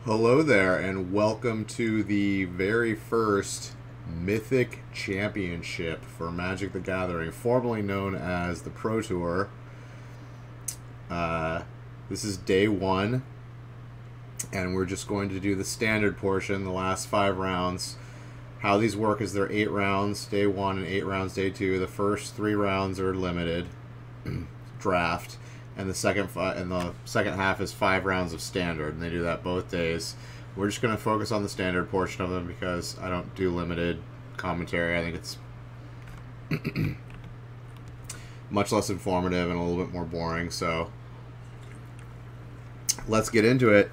Hello there, and welcome to the very first Mythic Championship for Magic the Gathering, formerly known as the Pro Tour. This is day one, and we're just going to do the standard portion, the last 5 rounds. How these work is there are 8 rounds, day one, and 8 rounds, day two. The first 3 rounds are limited draft. And the second half is 5 rounds of standard, and they do that both days. We're just going to focus on the standard portion of them because I don't do limited commentary. I think it's much less informative and a little bit more boring. So let's get into it.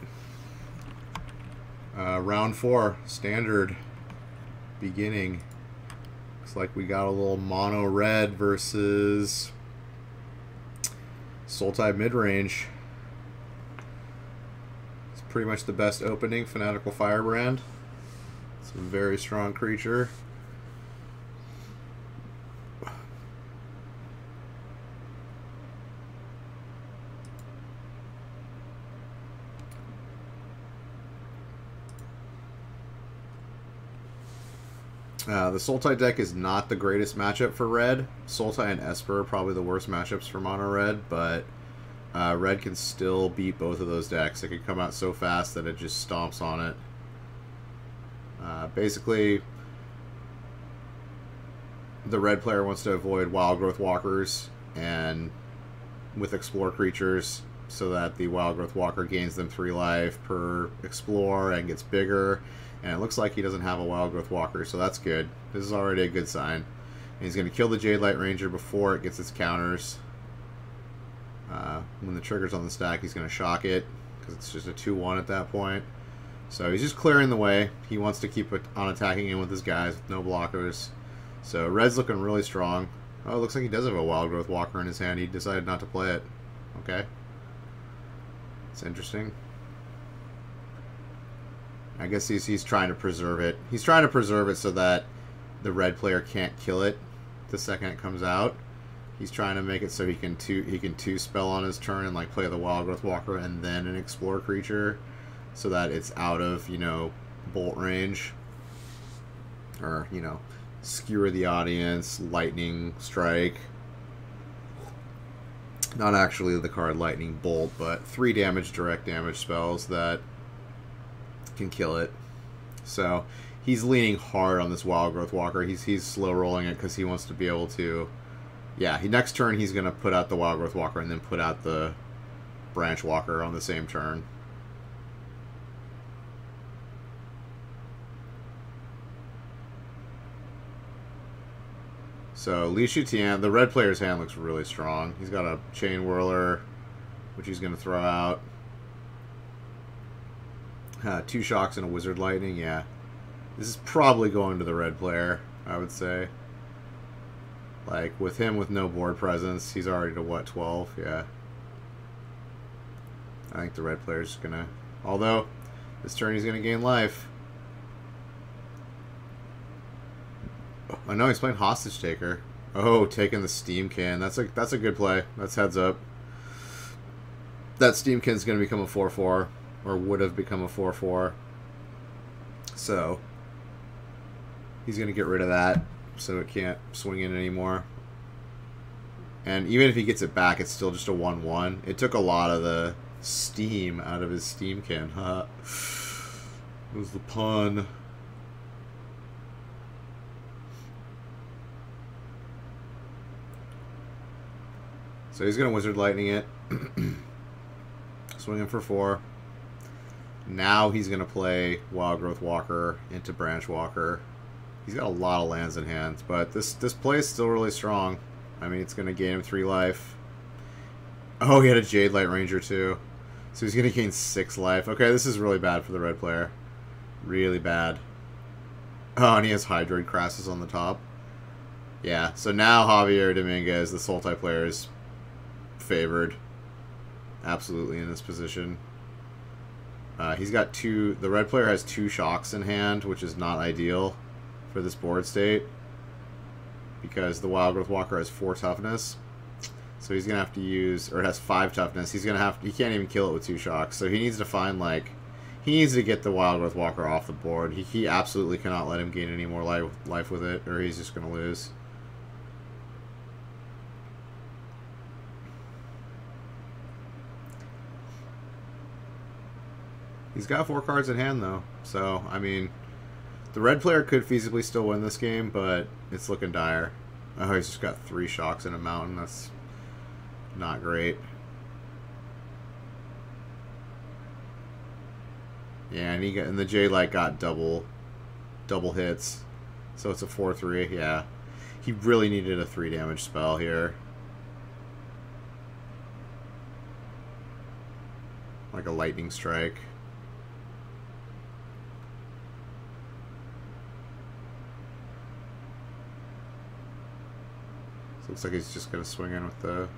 Round 4, standard, beginning. Looks like we got a little mono red versus Sultai mid-range. It's pretty much the best opening, Fanatical Firebrand. It's a very strong creature. The Sultai deck is not the greatest matchup for red. Sultai and Esper are probably the worst matchups for mono red, but red can still beat both of those decks. It can come out so fast that it just stomps on it. Basically, the red player wants to avoid Wild Growth Walkers and with Explore creatures so that the Wild Growth Walker gains them 3 life per Explore and gets bigger. And it looks like he doesn't have a Wild Growth Walker, so that's good. This is already a good sign. And he's going to kill the Jade Light Ranger before it gets its counters. When the trigger's on the stack, he's going to shock it, because it's just a 2-1 at that point. So he's just clearing the way. He wants to keep it on attacking in with his guys with no blockers. So red's looking really strong. Oh, it looks like he does have a Wild Growth Walker in his hand. He decided not to play it. Okay. It's interesting. I guess he's trying to preserve it. He's trying to preserve it so that the red player can't kill it the second it comes out. He's trying to make it so he can two spell on his turn and like play the Wild Growth Walker and then an Explore creature, so that it's out of, you know, bolt range, or, you know, skewer the audience, lightning strike. Not actually the card lightning bolt, but 3 damage direct damage spells that can kill it. So he's leaning hard on this Wild Growth Walker. He's slow rolling it because he wants to be able to, yeah, next turn he's going to put out the Wild Growth Walker and then put out the Branch Walker on the same turn. So Li Shutian, the red player's hand looks really strong. He's got a Chain Whirler, which he's going to throw out. 2 shocks and a Wizard Lightning, yeah. This is probably going to the red player, I would say. Like, with him with no board presence, he's already to, what, 12? Yeah. I think the red player's just gonna... Although, this turn he's gonna gain life. Oh, no, he's playing Hostage Taker. Oh, taking the Steamkin. That's a good play. That's heads up. That Steamkin's gonna become a 4-4. Or would have become a 4-4. So he's going to get rid of that so it can't swing in anymore. And even if he gets it back, it's still just a 1-1. It took a lot of the steam out of his Steamkin. Huh? It was the pun. So he's going to Wizard Lightning it. Swinging for 4. Now he's going to play Wild Growth Walker into Branch Walker. He's got a lot of lands in hand, but this play is still really strong. I mean, it's going to gain him 3 life. Oh, he had a Jade Light Ranger too. So he's going to gain 6 life. Okay, this is really bad for the red player. Really bad. Oh, and he has Hydroid Crassus on the top. Yeah, so now Javier Dominguez, the Sultai player, is favored. Absolutely in this position. He's got 2... The red player has 2 shocks in hand, which is not ideal for this board state, because the Wild Growth Walker has 4 toughness. So he's going to have to use, or it has 5 toughness. He's going to have, he can't even kill it with 2 shocks. So he needs to find, like, He needs to get the Wild Growth Walker off the board. He absolutely cannot let him gain any more life with it, or he's just going to lose. He's got 4 cards in hand, though. So, I mean, the red player could feasibly still win this game, but it's looking dire. Oh, he's just got 3 shocks in a mountain. That's not great. Yeah, and the J-Light got double hits. So it's a 4/3, yeah. He really needed a 3 damage spell here. Like a lightning strike. So looks like he's just gonna swing in with the...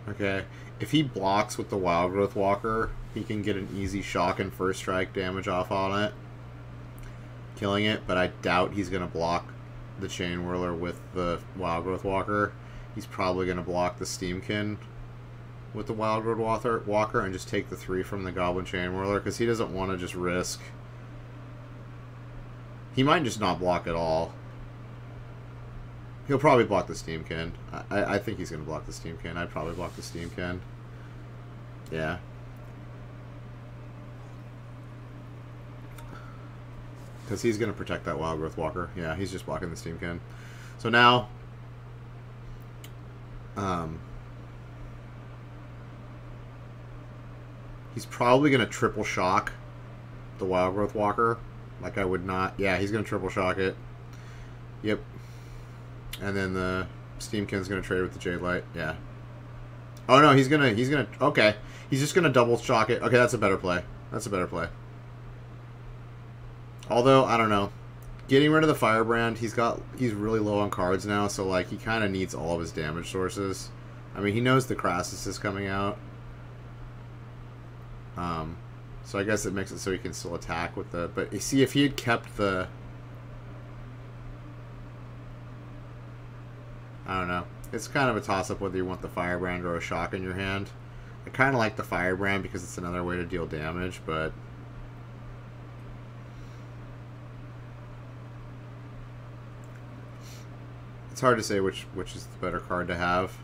Okay, if he blocks with the Wild Growth Walker, he can get an easy shock and first strike damage off on it, killing it, but I doubt he's going to block the Chain Whirler with the Wild Growth Walker. He's probably going to block the Steamkin with the Wild Growth Walker and just take the 3 from the Goblin Chain Whirler, because he doesn't want to just risk... He might just not block at all. He'll probably block the Steamkin. I think he's going to block the Steamkin. I'd probably block the Steamkin. Yeah. Because he's going to protect that Wild Growth Walker. Yeah, he's just blocking the Steamkin. So now... he's probably going to triple shock the Wild Growth Walker. Like I would not... Yeah, he's going to triple shock it. Yep. And then the Steamkin's gonna trade with the Jade-Light. Yeah. Oh no, he's gonna okay. He's just gonna double shock it. Okay, that's a better play. That's a better play. Although, I don't know. Getting rid of the Firebrand, he's really low on cards now, so like he kinda needs all of his damage sources. I mean, he knows the Crassus is coming out. So I guess it makes it so he can still attack with the... But you see, if he had kept the... I don't know. It's kind of a toss-up whether you want the Firebrand or a shock in your hand. I kind of like the Firebrand because it's another way to deal damage, but... It's hard to say which is the better card to have.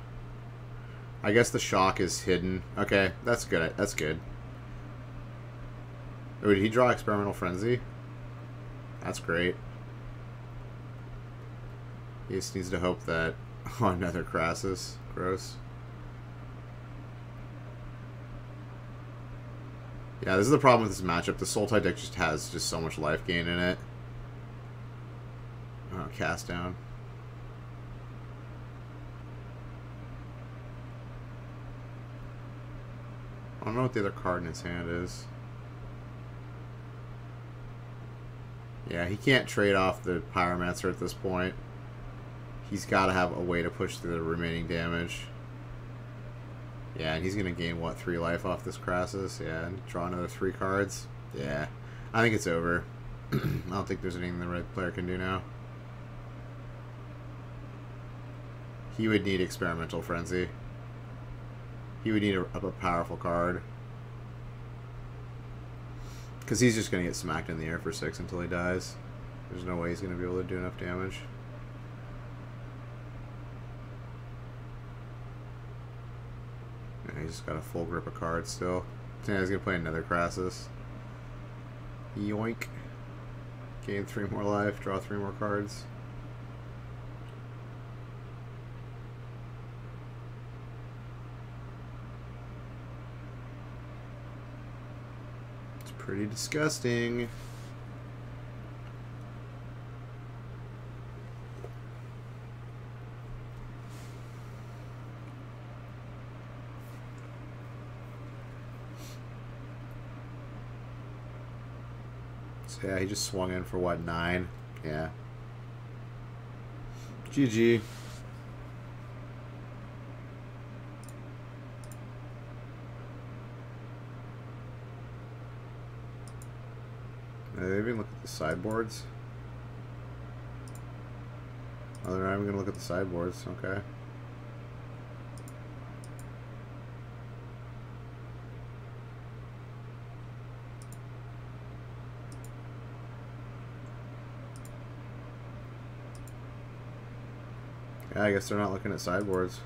I guess the shock is hidden. Okay, that's good. That's good. Oh, did he draw Experimental Frenzy? That's great. He just needs to hope that... Oh, another Crassus. Gross. Yeah, this is the problem with this matchup. The Sultai deck just has so much life gain in it. Oh, cast down. I don't know what the other card in his hand is. Yeah, he can't trade off the Pyromancer at this point. He's got to have a way to push through the remaining damage. Yeah, and he's going to gain, what, 3 life off this Crassus? Yeah, and draw another 3 cards. Yeah, I think it's over. I don't think there's anything the red player can do now. He would need Experimental Frenzy. He would need a powerful card. Because he's just going to get smacked in the air for 6 until he dies. There's no way he's going to be able to do enough damage. Yeah, he's just got a full grip of cards still. Yeah, he's going to play another Crassus. Yoink. Gain 3 more life, draw 3 more cards. It's pretty disgusting. So yeah, he just swung in for what, 9? Yeah. GG. They even look at the sideboards. Oh, they're not even gonna look at the sideboards. Okay. Yeah, I guess they're not looking at sideboards.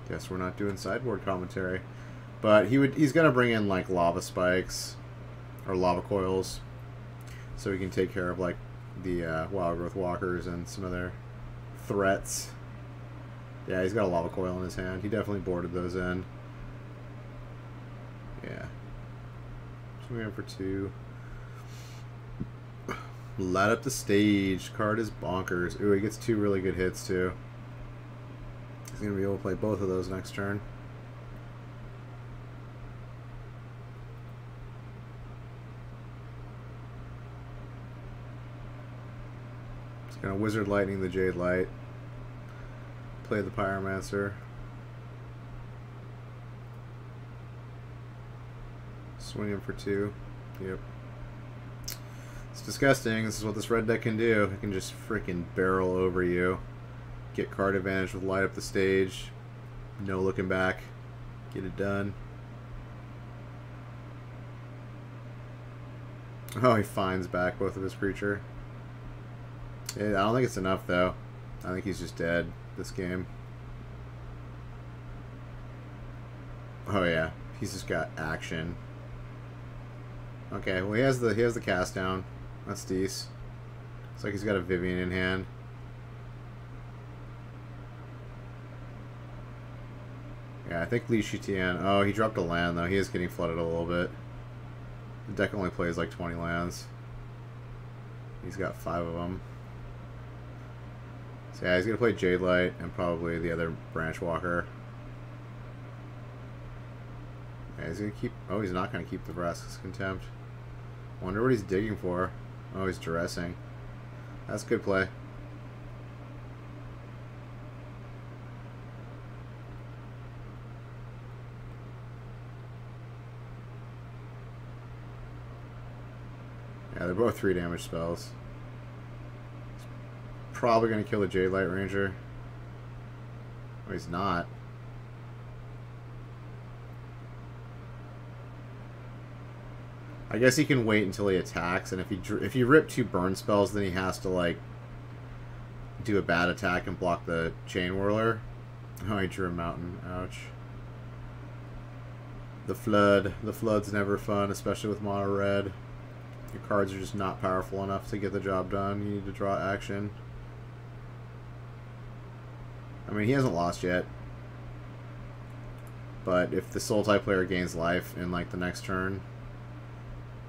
Guess we're not doing sideboard commentary. But he's gonna bring in like lava spikes or lava coils so he can take care of like the wild growth walkers and some other threats. Yeah, he's got a lava coil in his hand. He definitely boarded those in. Yeah. Swing in for 2. Light up the stage. Card is bonkers. Ooh, he gets 2 really good hits too. He's going to be able to play both of those next turn. He's going to Wizard Lightning the Jade Light. Play the Pyromancer. Swing him for 2. Yep. It's disgusting. This is what this red deck can do. It can just freaking barrel over you. Get card advantage with Light Up the Stage. No looking back. Get it done. Oh, he finds back both of his creature. Yeah, I don't think it's enough, though. I think he's just dead this game. Oh, yeah. He's just got action. Okay, well, he has the cast down. That's decent. It's like he's got a Vivian in hand. Yeah, I think Li Shitian. Oh, he dropped a land, though. He is getting flooded a little bit. The deck only plays like 20 lands. He's got 5 of them. So, yeah, he's going to play Jade Light and probably the other Branch Walker. Yeah, he's going to keep... Oh, he's not going to keep the Vraska's Contempt. Wonder what he's digging for. Oh, he's dressing. That's good play. Yeah, they're both 3 damage spells. He's probably going to kill the Jade Light Ranger. Oh, he's not. I guess he can wait until he attacks, and if he rip 2 burn spells, then he has to like do a bad attack and block the Chain Whirler. Oh, he drew a mountain. Ouch. The Flood. The Flood's never fun, especially with mono red. Your cards are just not powerful enough to get the job done. You need to draw action. I mean, he hasn't lost yet. But if the Soul type player gains life in like the next turn,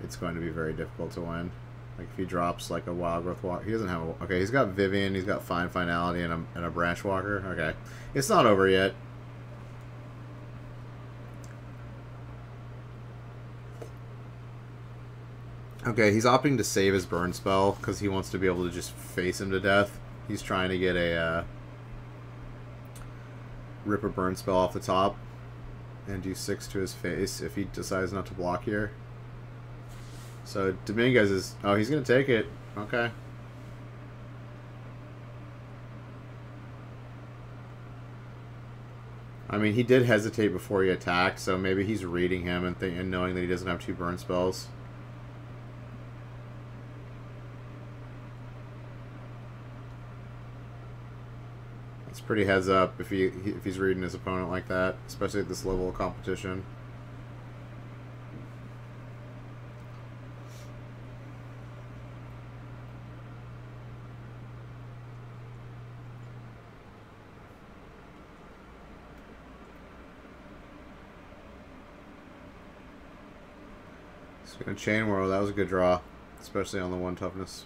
it's going to be very difficult to win. Like if he drops like a Wild Growth Walker, he doesn't have a... Okay, he's got Vivian, he's got Fine Finality, and a Branch Walker. Okay, it's not over yet. Okay, he's opting to save his burn spell because he wants to be able to just face him to death. He's trying to get a rip a burn spell off the top and do 6 to his face if he decides not to block here. So Dominguez is... Oh, he's going to take it. Okay. I mean, he did hesitate before he attacked, so maybe he's reading him and knowing that he doesn't have 2 burn spells. It's pretty heads up if he's reading his opponent like that, especially at this level of competition. Gonna Chain Whirl, that was a good draw, especially on the 1 toughness.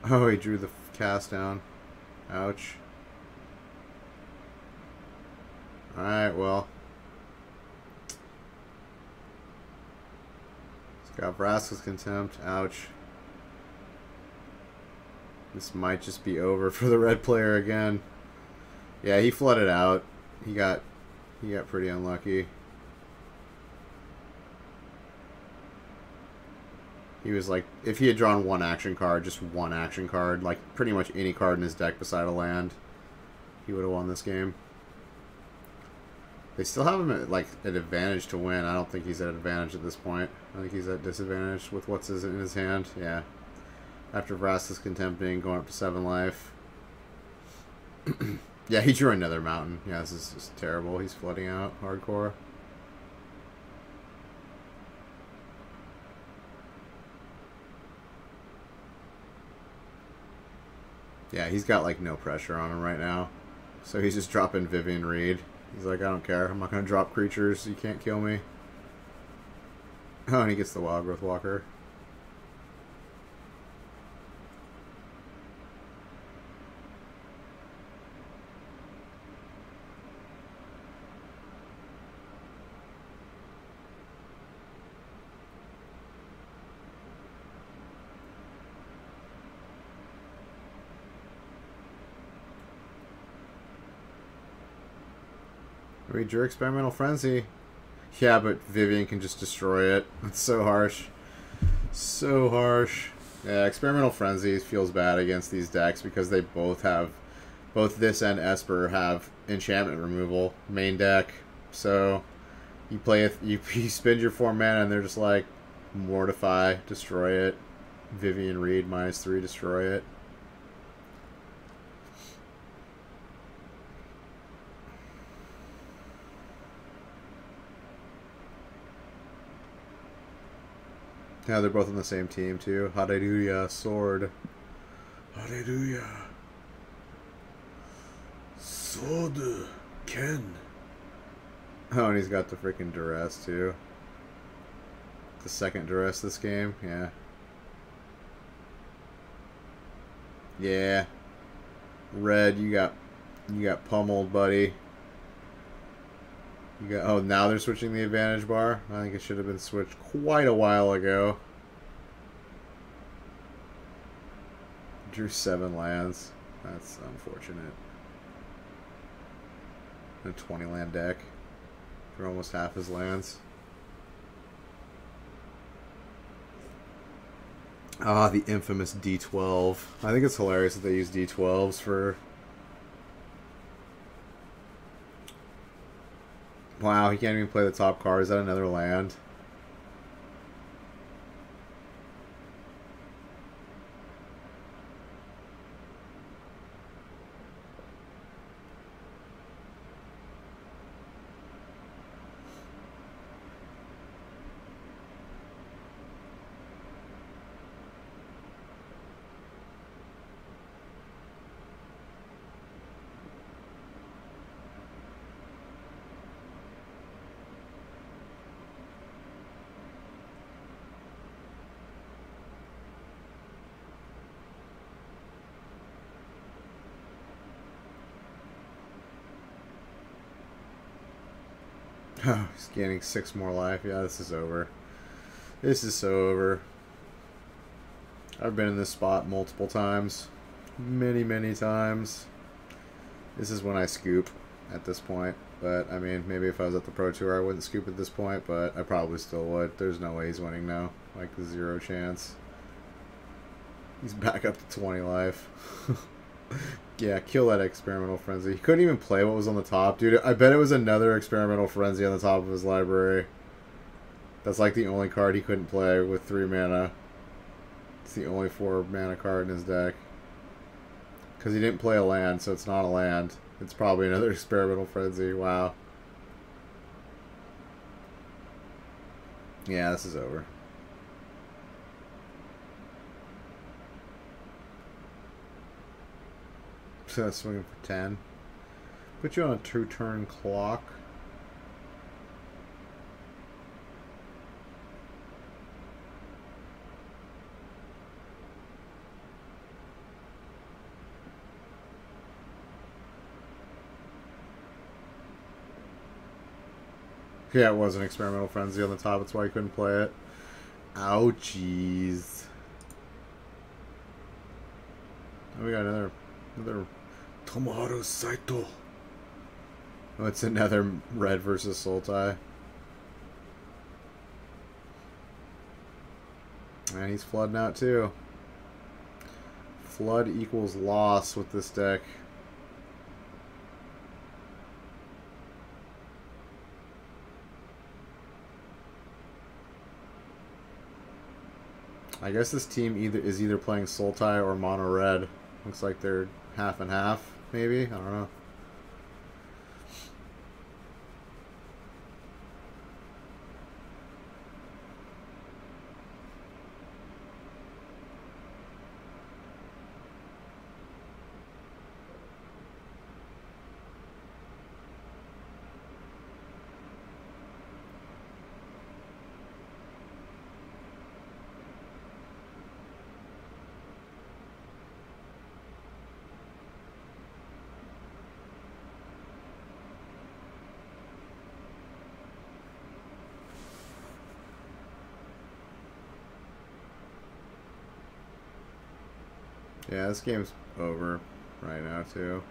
Oh, he drew the cast down. Ouch. Alright, well. Got Vraska's Contempt. Ouch. This might just be over for the red player again. Yeah, he flooded out. He got pretty unlucky. He was like, if he had drawn one action card, just one action card, like pretty much any card in his deck beside a land, he would have won this game. They still have him at like an advantage to win. I don't think he's at advantage at this point. I think he's at disadvantage with what's in his hand. Yeah. After Vraska's Contempting, going up to 7 life. Yeah, he drew another mountain. Yeah, this is just terrible. He's flooding out hardcore. Yeah, he's got like no pressure on him right now. So he's just dropping Vivian Reed. He's like, I don't care. I'm not going to drop creatures. You can't kill me. Oh, and he gets the Wild Growth Walker. We drew Experimental Frenzy. Yeah, but Vivian can just destroy it. It's so harsh. So harsh. Yeah, Experimental Frenzy feels bad against these decks because they both have, both this and Esper have enchantment removal. Main deck. So you play it, you spend your 4 mana and they're just like, Mortify, destroy it. Vivian Reed, -3, destroy it. Yeah, they're both on the same team, too. Hallelujah, sword. Hallelujah. Sword. Ken. Oh, and he's got the freaking duress, too. The second duress this game, yeah. Yeah. Red, you got pummeled, buddy. You got, oh, now they're switching the advantage bar? I think it should have been switched quite a while ago. Drew 7 lands. That's unfortunate. A 20 land deck. For almost half his lands. Ah, the infamous D12. I think it's hilarious that they use D12s for... Wow, he can't even play the top card. Is that another land? Oh, he's gaining 6 more life. Yeah, this is over. This is so over. I've been in this spot multiple times. Many, many times. This is when I scoop at this point. But, I mean, maybe if I was at the Pro Tour, I wouldn't scoop at this point, but I probably still would. There's no way he's winning now. Like, 0 chance. He's back up to 20 life. Yeah, kill that Experimental Frenzy. He couldn't even play what was on the top. Dude, I bet it was another Experimental Frenzy on the top of his library. That's like the only card he couldn't play with 3 mana. It's the only 4 mana card in his deck. Because he didn't play a land, so it's not a land. It's probably another Experimental Frenzy. Wow. Yeah, this is over. So swinging for 10. Put you on a 2-turn clock. Yeah, it was an Experimental Frenzy on the top. That's why he couldn't play it. Ouchies. Oh, we got another Tomoharu Saito. Oh, it's another red versus Sultai. And he's flooding out too. Flood equals loss with this deck. I guess this team is either playing Sultai or Mono Red. Looks like they're half and half, maybe? I don't know. Yeah, this game's over right now, too.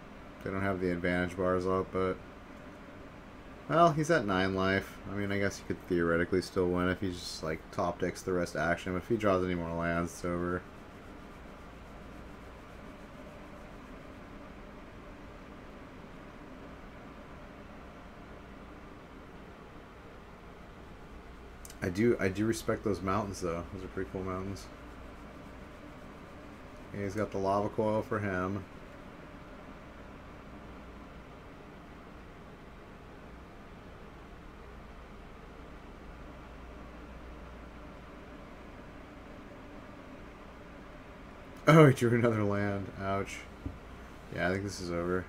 They don't have the advantage bars up, but... Well, he's at 9 life. I mean, I guess he could theoretically still win if he just, like, top decks the rest action. But if he draws any more lands, it's over. I do respect those mountains, though. Those are pretty cool mountains. Okay, he's got the lava coil for him. Oh, he drew another land. Ouch. Yeah, I think this is over.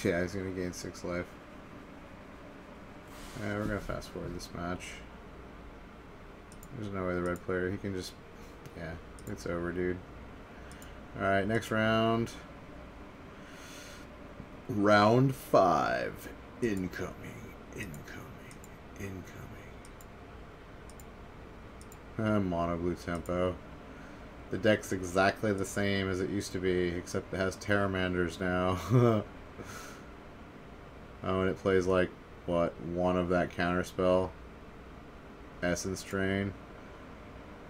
Yeah, he's going to gain 6 life. Yeah, we're going to fast forward this match. There's no way the red player, he can just... Yeah, it's over, dude. Alright, next round. Round 5. Incoming. Mono blue tempo. The deck's exactly the same as it used to be, except it has Terramanders now. Oh, and it plays like, what, one of that counterspell? Essence Drain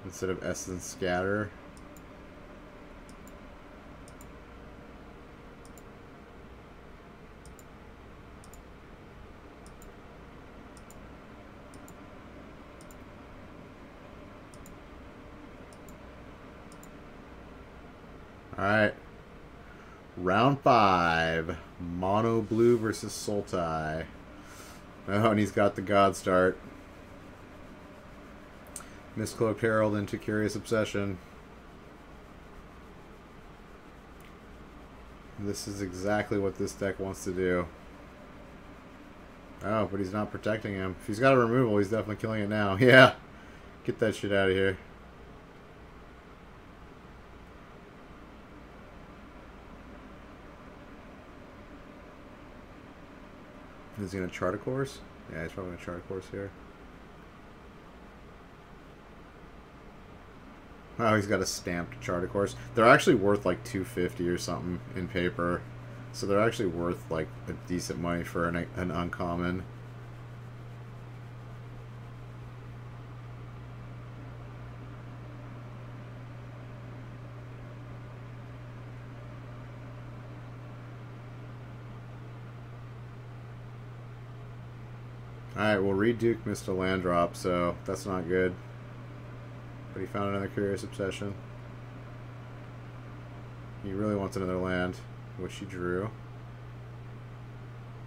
instead of Essence Scatter. Alright. Round 5. Mono blue versus Sultai. Oh, and he's got the God Start. Mistcloaked Herald into Curious Obsession. This is exactly what this deck wants to do. Oh, but he's not protecting him. If he's got a removal, he's definitely killing it now. Yeah. Get that shit out of here. Is he going to chart a course? Yeah, he's probably going to chart a course here. Oh, he's got a stamped chart a course. They're actually worth like $250 or something in paper. So they're actually worth like a decent money for an uncommon. Alright, well, Reed Duke missed a land drop, so that's not good. But he found another Curious Obsession. He really wants another land, which he drew.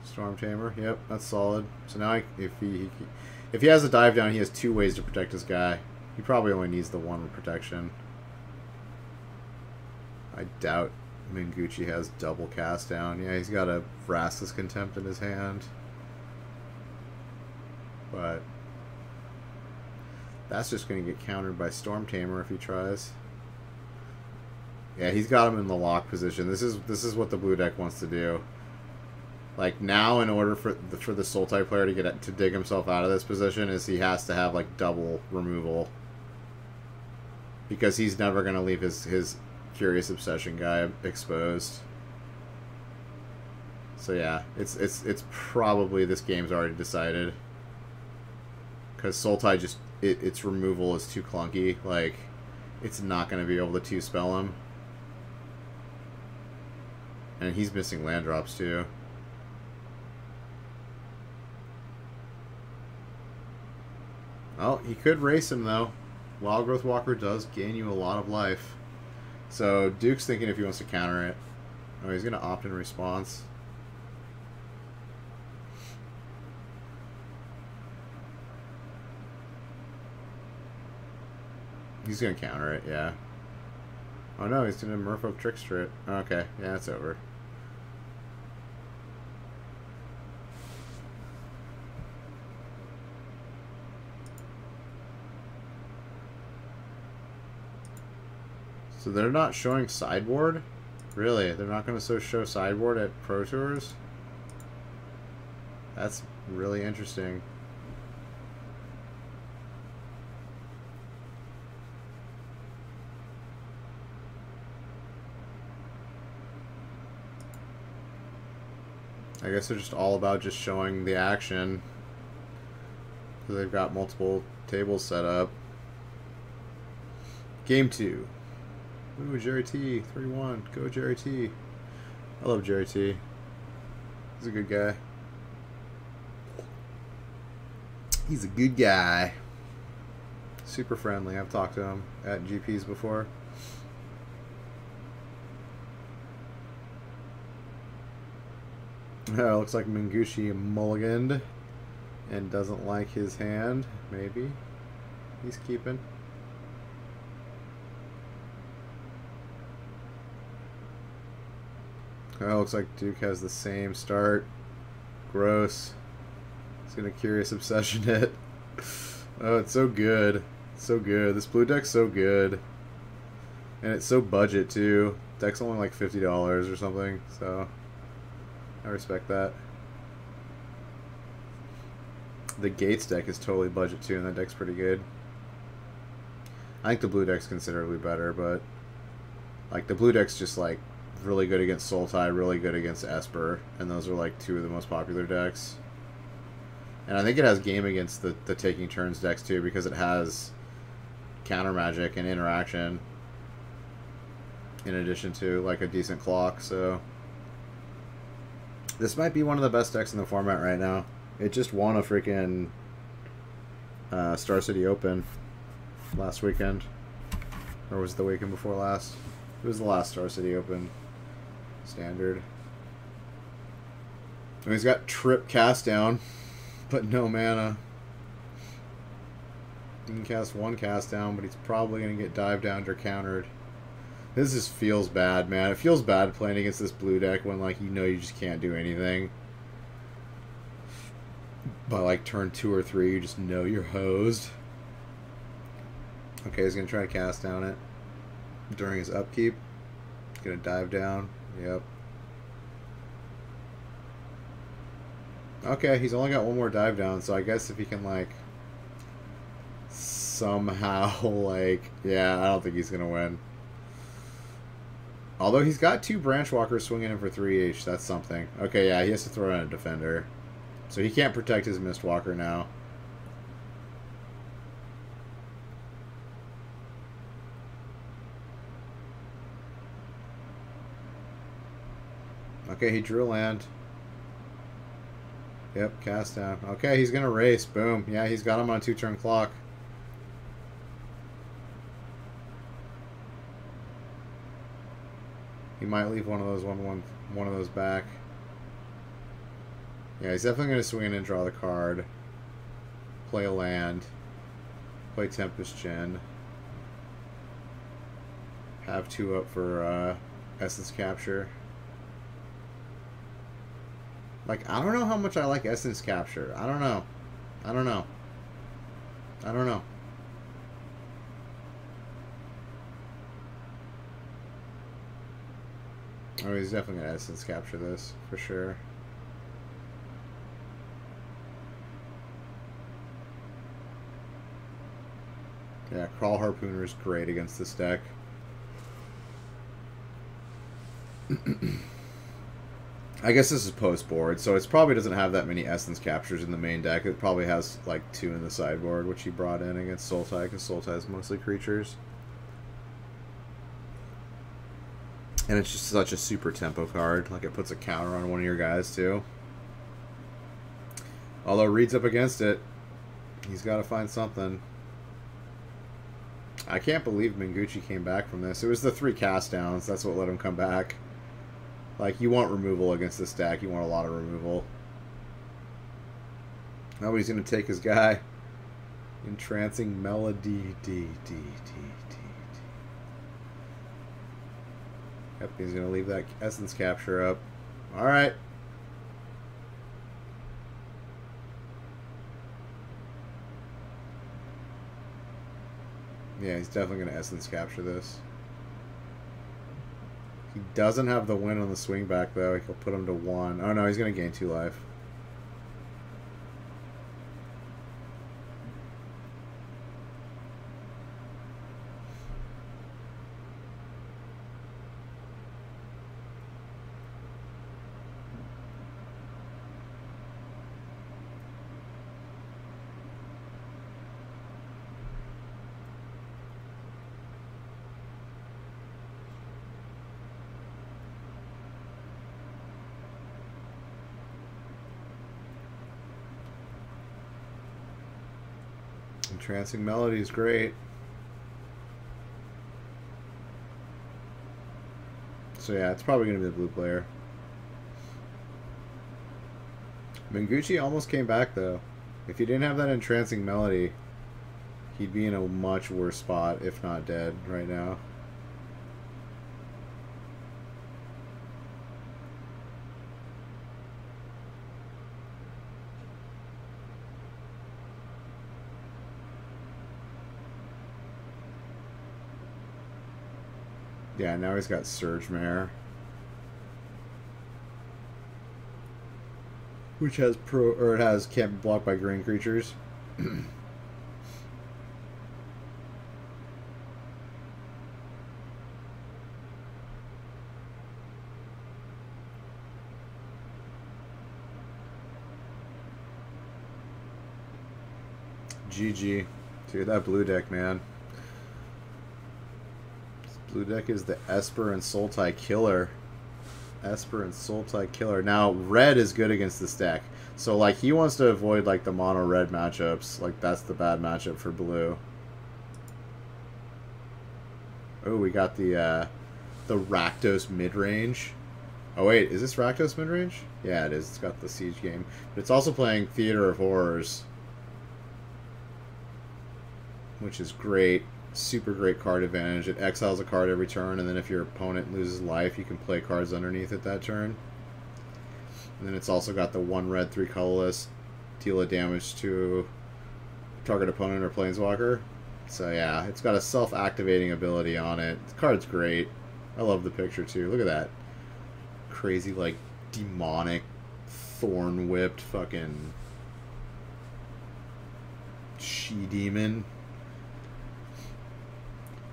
Storm Tamer, yep, that's solid. So now if he has a dive down, he has 2 ways to protect his guy. He probably only needs the 1 protection. I doubt Minguchi has double cast down. Yeah, he's got a Vraska's Contempt in his hand. But that's just going to get countered by Storm Tamer if he tries. Yeah, he's got him in the lock position. This is what the blue deck wants to do. Like now, in order for the soul type player to to dig himself out of this position, is he has to have like double removal, because he's never gonna leave his Curious Obsession guy exposed. So yeah, it's probably this game's already decided, because Sultai just its removal is too clunky. Like it's not gonna be able to two spell him, and he's missing land drops too. Oh, he could race him, though. Wild Growth Walker does gain you a lot of life. So, Duke's thinking if he wants to counter it. Oh, he's going to opt in response. He's going to counter it, yeah. Oh, no, he's going to Merfolk Trickster it. Okay, yeah, it's over. So they're not showing sideboard? Really? They're not going to show sideboard at Pro Tours? That's really interesting. I guess they're just all about just showing the action. So they've got multiple tables set up. Game 2. Ooh, Jerry T, 3-1. Go Jerry T. I love Jerry T. He's a good guy. He's a good guy. Super friendly. I've talked to him at GPs before. Oh, looks like Mingushi mulliganed and doesn't like his hand. Maybe. He's keeping. Oh, looks like Duke has the same start. Gross. He's gonna Curious Obsession it. Oh, it's so good. So good. This blue deck's so good. And it's so budget, too. Deck's only like $50 or something, so I respect that. The Gates deck is totally budget, too, and that deck's pretty good. I think the blue deck's considerably better, but like the blue deck's just like really good against Sultai, really good against Esper, and those are like two of the most popular decks. And I think it has game against the Taking Turns decks too, because it has counter magic and interaction in addition to like a decent clock. So this might be one of the best decks in the format right now. It just won a freaking Star City Open last weekend, or was it the weekend before last? It was the last Star City Open standard. And he's got Trip Cast Down, but no mana. He can cast one Cast Down, but he's probably going to get Dive Downed or countered. This just feels bad, man. It feels bad playing against this blue deck when, like, you know you just can't do anything. By, like, turn 2 or 3, you just know you're hosed. Okay, he's going to try to Cast Down it during his upkeep. He's going to Dive Down. Yep. Okay, he's only got one more Dive Down, so I guess if he can, like, somehow, like, yeah, I don't think he's going to win. Although he's got 2 Branch Walkers swinging in for 3 each. That's something. Okay, yeah, he has to throw in a Defender. So he can't protect his Mistwalker now. Okay, he drew a land. Yep, Cast Down. Okay, he's going to race. Boom. Yeah, he's got him on a 2-turn clock. He might leave one of those back. Yeah, he's definitely going to swing in and draw the card. Play a land. Play Tempest Gen. Have 2 up for Essence Capture. Like, I don't know how much I like Essence Capture. I don't know. I don't know. I don't know. Oh, he's definitely going to Essence Capture this, for sure. Yeah, Crawl Harpooner is great against this deck. I guess this is post-board, so it probably doesn't have that many Essence Captures in the main deck. It probably has like 2 in the sideboard, which he brought in against Sultai, because Sultai is mostly creatures. And it's just such a super tempo card. Like, it puts a counter on one of your guys, too. Although Reed's up against it. He's got to find something. I can't believe Minguchi came back from this. It was the 3 cast downs. That's what let him come back. Like, you want removal against this deck. You want a lot of removal. Nobody's going to take his guy. Entrancing Melody. Yep, he's going to leave that Essence Capture up. Alright. Yeah, he's definitely going to Essence Capture this. He doesn't have the win on the swing back, though. He'll put him to 1. Oh, no, he's going to gain 2 life. Entrancing Melody is great. So yeah, it's probably going to be the blue player. Minguchi almost came back, though. If he didn't have that Entrancing Melody, he'd be in a much worse spot, if not dead, right now. Yeah, now he's got Surge Mare, which has can't be blocked by green creatures. GG. Dude, that blue deck, man. Blue deck is the Esper and Sultai killer. Esper and Sultai killer. Now, red is good against this deck. So, like, he wants to avoid, like, the mono-red matchups. Like, that's the bad matchup for blue. Oh, we got the Rakdos mid-range. Oh, wait, is this Rakdos mid-range? Yeah, it is. It's got the Siege game. But it's also playing Theater of Horrors, which is great. Super great card advantage. It exiles a card every turn, and then if your opponent loses life, you can play cards underneath it that turn. And then it's also got the 1 red, 3 colorless, deal a damage to target opponent or planeswalker. So yeah, it's got a self-activating ability on it. The card's great. I love the picture too. Look at that. Crazy, like, demonic, thorn-whipped fucking she-demon.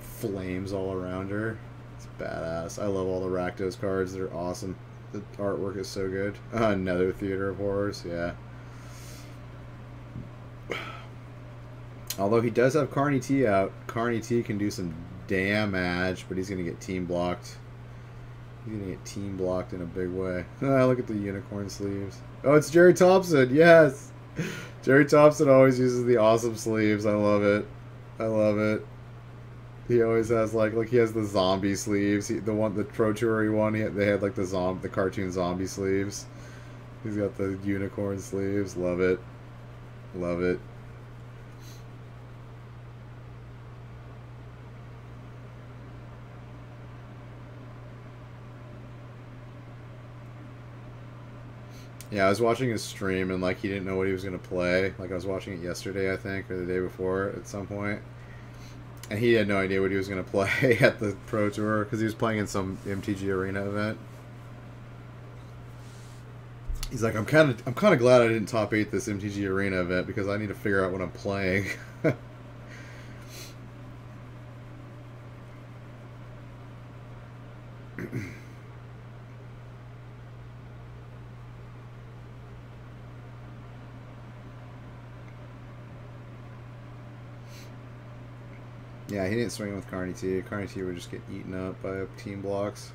Flames all around her. It's badass. I love all the Rakdos cards. They're awesome. The artwork is so good. Another Theater of Horrors. Yeah. Although he does have Carney T out. Carney T can do some damage, but he's going to get team blocked. He's going to get team blocked in a big way. Look at the unicorn sleeves. Oh, it's Jerry Thompson. Yes. Jerry Thompson always uses the awesome sleeves. I love it. I love it. He always has like he has the zombie sleeves. The Pro Tour one, they had like the cartoon zombie sleeves. He's got the unicorn sleeves. Love it. Love it. Yeah, I was watching his stream and like he didn't know what he was gonna play. Like I was watching it yesterday, I think, or the day before at some point. And he had no idea what he was going to play at the Pro Tour because he was playing in some MTG Arena event. He's like, I'm kind of glad I didn't top 8 this MTG Arena event because I need to figure out what I'm playing. Yeah, he didn't swing with Carney T. Carney T would just get eaten up by team blocks.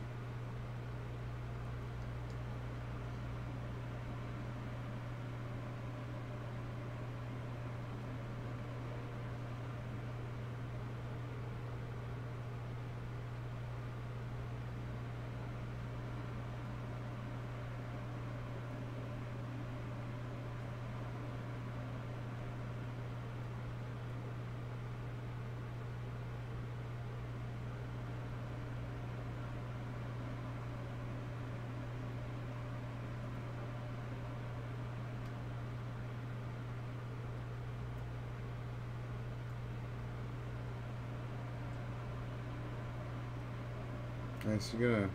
Nice, you're gonna...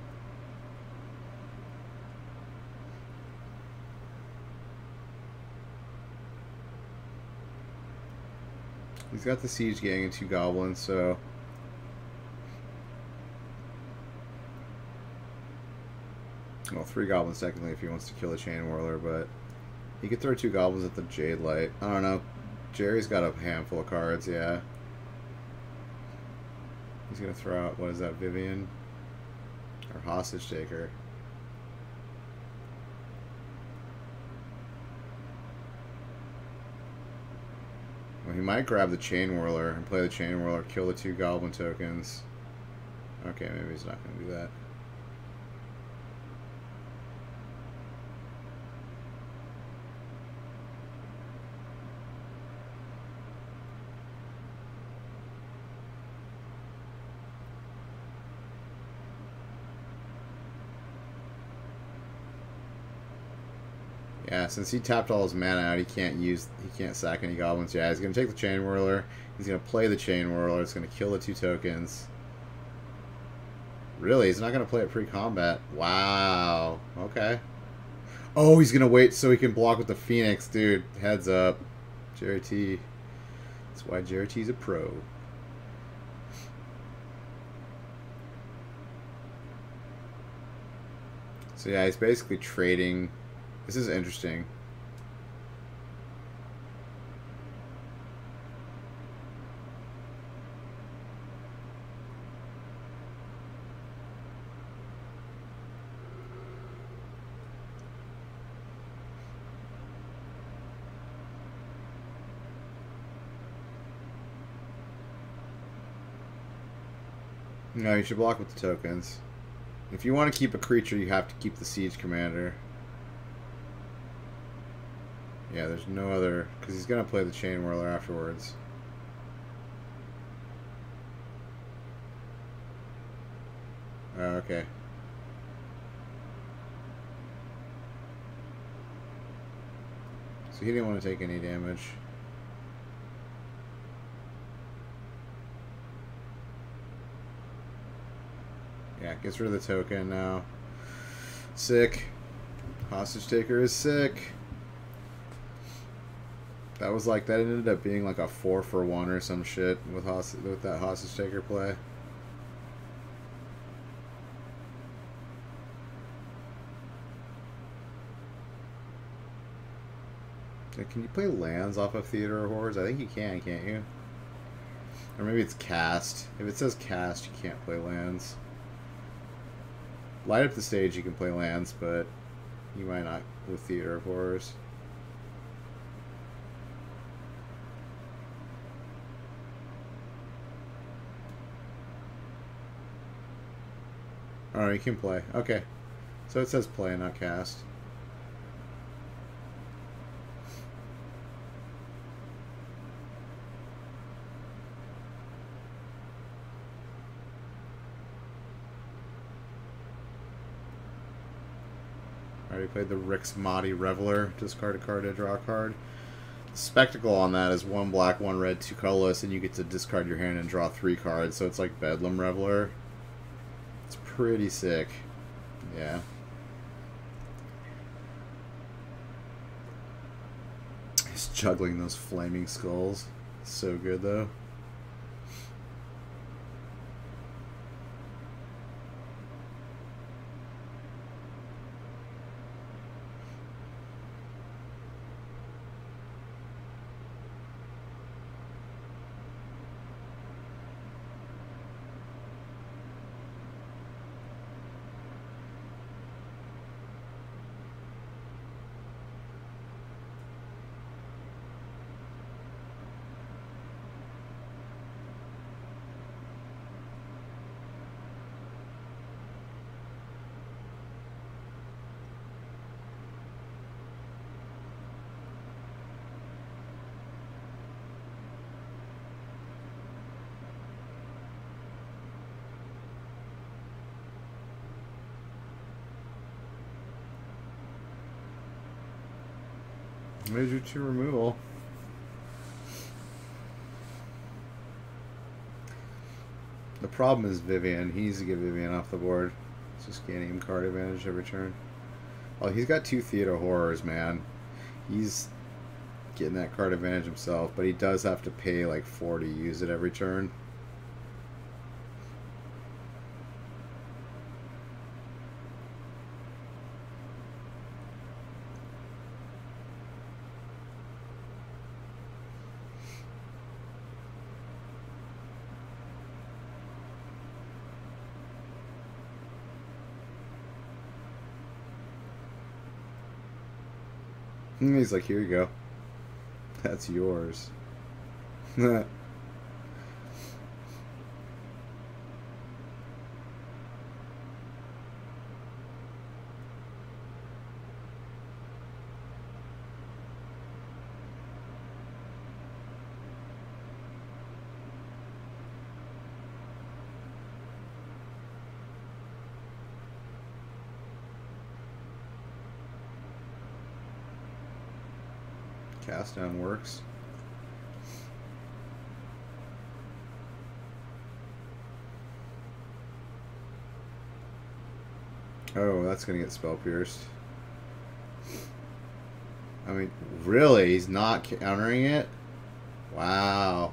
He's got the Siege Gang and 2 Goblins, so... Well, 3 Goblins technically if he wants to kill the Chain Whirler, but... He could throw 2 Goblins at the Jade Light. I don't know. Jerry's got a handful of cards, yeah. He's gonna throw out, what is that, Vivian? Or Hostage Taker. Well, he might grab the Chain Whirler and play the Chain Whirler, kill the 2 Goblin tokens. Okay, maybe he's not going to do that. Yeah, since he tapped all his mana out, he can't sack any goblins. Yeah, he's gonna take the Chain Whirler. He's gonna play the Chain Whirler. It's gonna kill the 2 tokens. Really, he's not gonna play it pre-combat. Wow. Okay. Oh, he's gonna wait so he can block with the Phoenix, dude. Heads up, Jerry T. That's why Jerry T's a pro. So yeah, he's basically trading. This is interesting. No, you should block with the tokens. If you want to keep a creature, you have to keep the Siege Commander. Yeah, there's no other... Because he's going to play the Chain Whirler afterwards. Okay. So he didn't want to take any damage. Yeah, gets rid of the token now. Sick. Hostage Taker is sick. That was like, that ended up being like a 4-for-1 or some shit with that Hostage Taker play. Can you play lands off of Theater of Horrors? I think you can, can't you? Or maybe it's cast. If it says cast, you can't play lands. Light up the stage, you can play lands, but you might not with Theater of Horrors. Oh, you can play. Okay. So it says play, not cast. Already played the Rix Mahdi Reveler. Discard a card to draw a card. The spectacle on that is 1 black, 1 red, 2 colorless, and you get to discard your hand and draw 3 cards. So it's like Bedlam Reveler. It's pretty sick. Yeah. He's juggling those flaming skulls. So good though. Major 2 removal. The problem is Vivian. He needs to get Vivian off the board. It's just gaining him card advantage every turn. Oh, he's got 2 Theater Horrors, man. He's getting that card advantage himself, but he does have to pay like 4 to use it every turn. And he's like, here you go. That's yours. Cast down works. Oh, that's gonna get spell pierced. I mean, really? He's not countering it? Wow.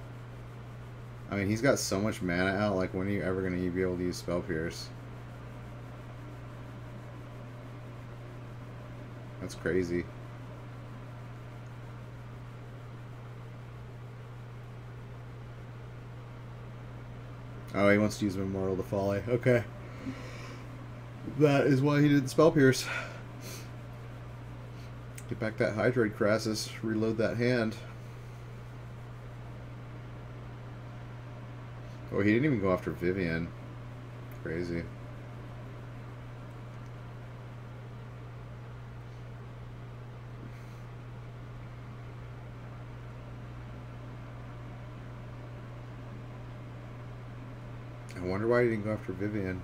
I mean, he's got so much mana out. Like, when are you ever gonna be able to use spell pierce? That's crazy. Oh, he wants to use Memorial to Folly. Okay. That is why he did Spell Pierce. Get back that Hydroid Crassus. Reload that hand. Oh, he didn't even go after Vivian. Crazy. I wonder why he didn't go after Vivian.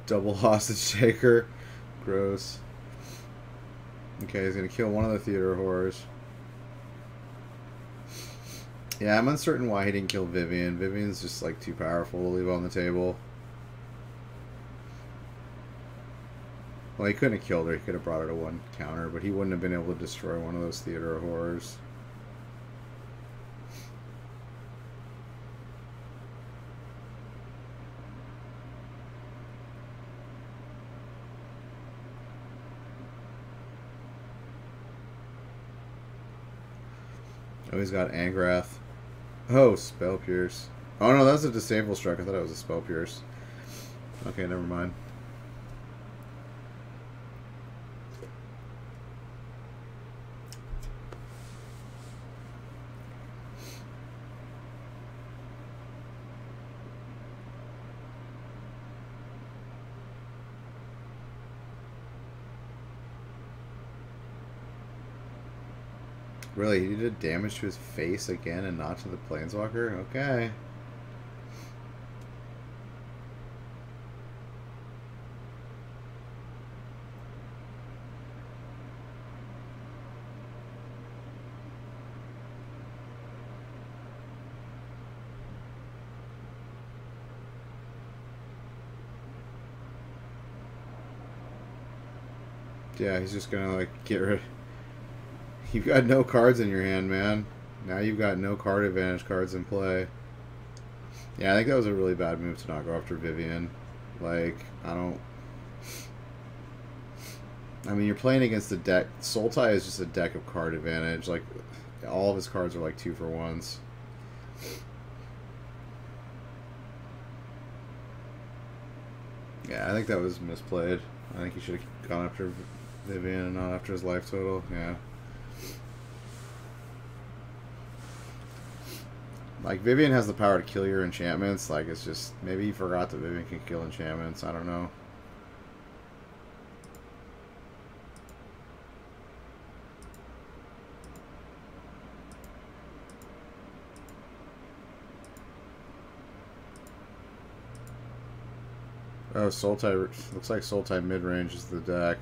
Double hostage taker. Gross. Okay, he's gonna kill one of the theater horrors. Yeah, I'm uncertain why he didn't kill Vivian. Vivian's just like too powerful to leave on the table. Well, he couldn't have killed her. He could have brought her to 1 counter, but he wouldn't have been able to destroy one of those theater horrors. Oh, he's got Angrath. Oh, Spell Pierce. Oh no, that's a Disdainful Strike. I thought it was a Spell Pierce. Okay, never mind. Really, he did damage to his face again and not to the Planeswalker? Okay. Yeah, he's just gonna like get rid. You've got no cards in your hand, man. Now you've got no card advantage cards in play. Yeah, I think that was a really bad move to not go after Vivian. Like, I mean, you're playing against a deck. Sultai is just a deck of card advantage. Like, all of his cards are like 2-for-1s. Yeah, I think that was misplayed. I think he should have gone after Vivian and not after his life total. Yeah. Like, Vivian has the power to kill your enchantments. Like, it's just... Maybe he forgot that Vivian can kill enchantments. I don't know. Oh, Sultai. Looks like Sultai mid-range is the deck.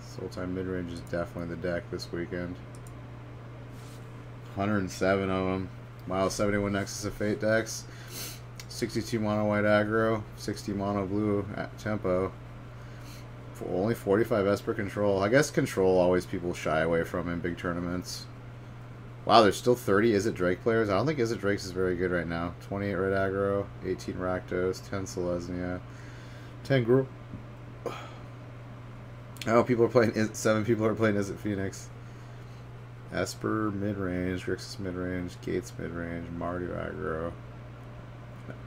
Sultai mid-range is definitely the deck this weekend. 107 of them. Mile 71 Nexus of Fate decks. 62 mono white aggro. 60 mono blue at tempo. For only 45 Esper control. I guess control always people shy away from in big tournaments. Wow, there's still 30 Is It Drake players. I don't think Is It Drake's is very good right now. 28 red aggro. 18 Rakdos. 10 Selesnya. 10 Group. Oh, people are playing. 7 people are playing Is It Phoenix. Esper mid-range, Grixis mid-range, Gates mid-range, Mardu aggro,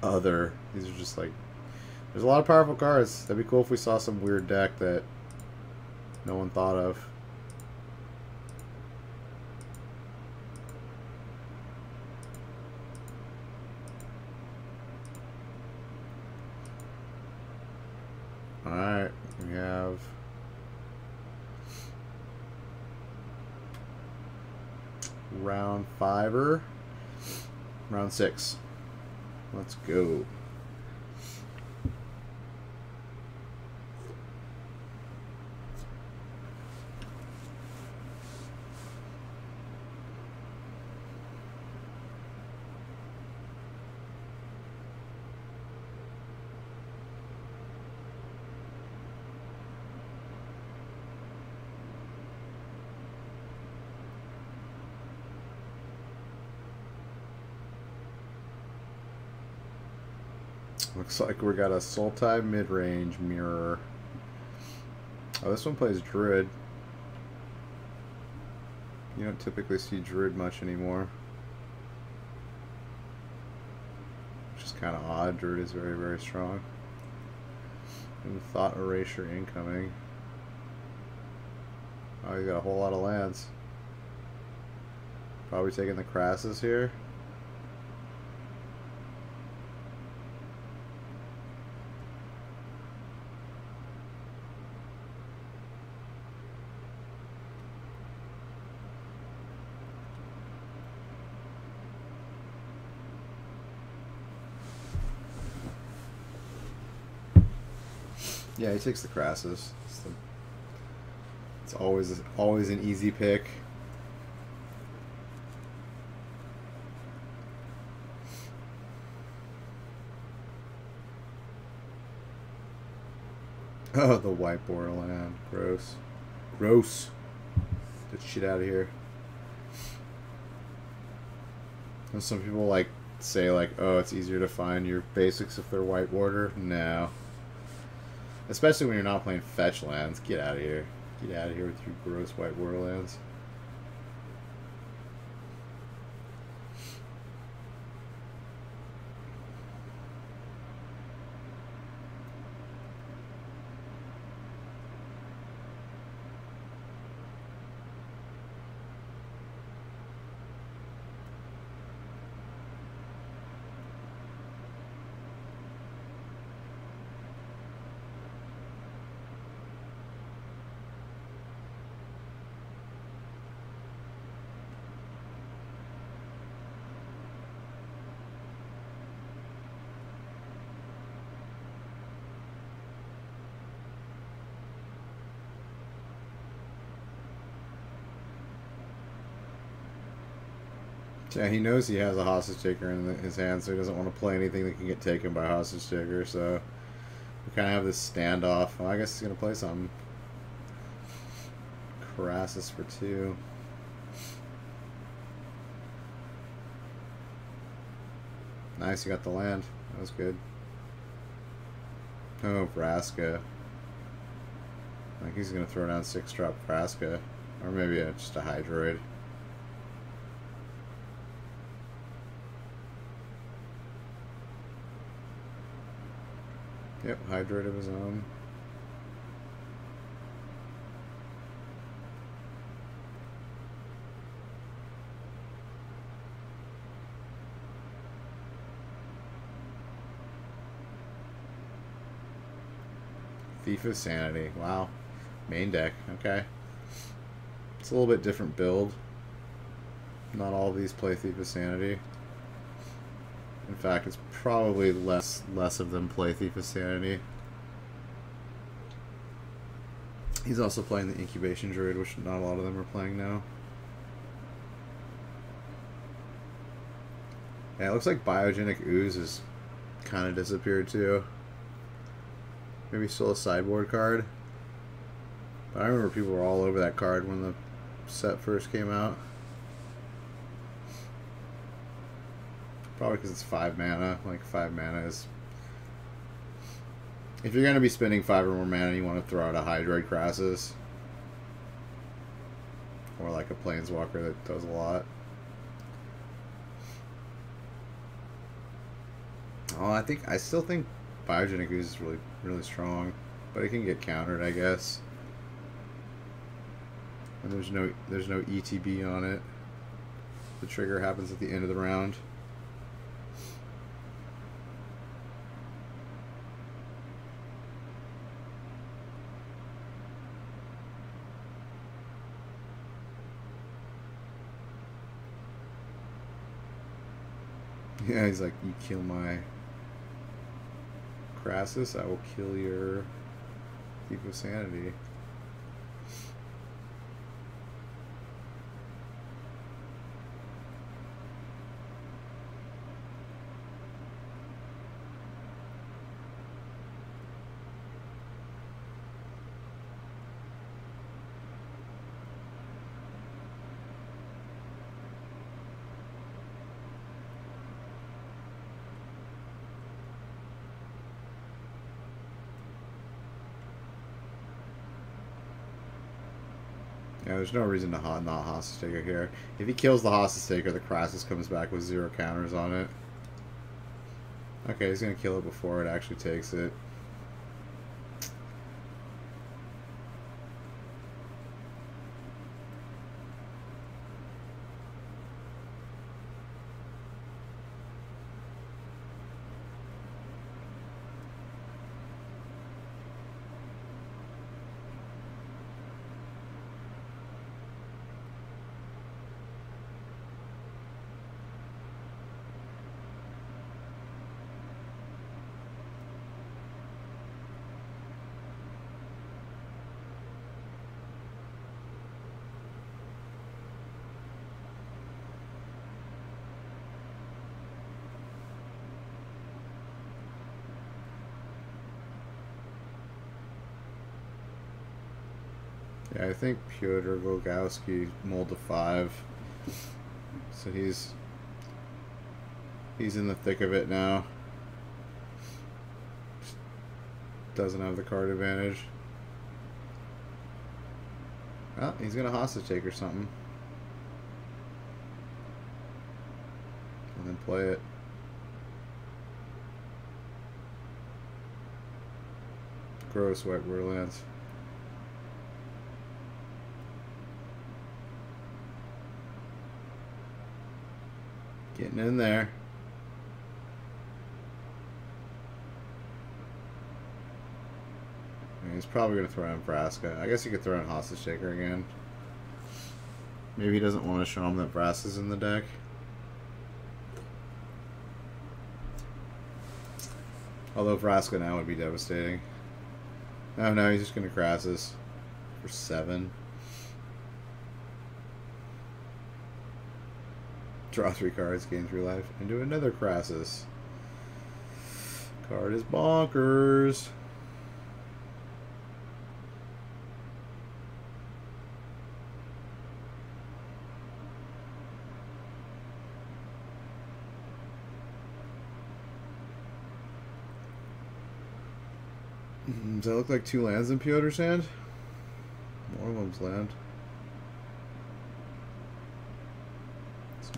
other. These are just like, there's a lot of powerful cards. That'd be cool if we saw some weird deck that no one thought of. Alright, we have round 5-er. Round 6. Let's go. Looks like we got a Sultai mid-range mirror. Oh, this one plays Druid. You don't typically see Druid much anymore. Which is kind of odd. Druid is very, very strong. And Thought Erasure incoming. Oh, you got a whole lot of lands. Probably taking the Crassus here. Yeah, he takes the Crassus. It's always an easy pick. Oh, the white Borderland. Gross. Gross. Get shit out of here. And some people like say like, oh, it's easier to find your basics if they're white border. No. Especially when you're not playing fetch lands. Get out of here. Get out of here with your gross white Borderlands. Yeah, he knows he has a hostage taker in his hand, so he doesn't want to play anything that can get taken by a hostage taker, so we kind of have this standoff. Well, I guess he's going to play something. Crassus for 2. Nice, you got the land. That was good. Oh, Vraska. I think he's going to throw down 6-drop Vraska. Or maybe just a Hydroid. Yep, Hydroid of his own. Thief of Sanity. Wow. Main deck. Okay. It's a little bit different build. Not all of these play Thief of Sanity. In fact, it's probably less of them play Thief of Sanity. He's also playing the Incubation Druid, which not a lot of them are playing now. Yeah, it looks like Biogenic Ooze has kind of disappeared too. Maybe still a sideboard card. But I remember people were all over that card when the set first came out. Probably because it's 5 mana. Like 5 mana is... If you're going to be spending 5 or more mana, you want to throw out a Hydroid Crassus. Or like a Planeswalker that does a lot. Oh, I still think Biogenic Ooze is really strong. But it can get countered, I guess. And there's no ETB on it. The trigger happens at the end of the round. Yeah, he's like, you kill my Crassus, I will kill your Thief of Sanity. Yeah, there's no reason to not Hostage Taker here. If he kills the Hostage Taker, the Crassus comes back with 0 counters on it. Okay, he's going to kill it before it actually takes it. Yeah, I think Pyotr Golgowski mulled to 5. So he's in the thick of it now. Just doesn't have the card advantage. Oh, he's gonna Hostage Take or something. And then play it. Gross White Borderlands. Getting in there. I mean, he's probably going to throw in Vraska. I guess he could throw in Hostage Taker again. Maybe he doesn't want to show him that Vraska's in the deck. Although Vraska now would be devastating. Oh no, he's just going to Crassus for 7. Draw 3 cards, gain 3 life, into another Crassus. Card is bonkers. Does that look like 2 lands in Pyotr's hand? One of them's land.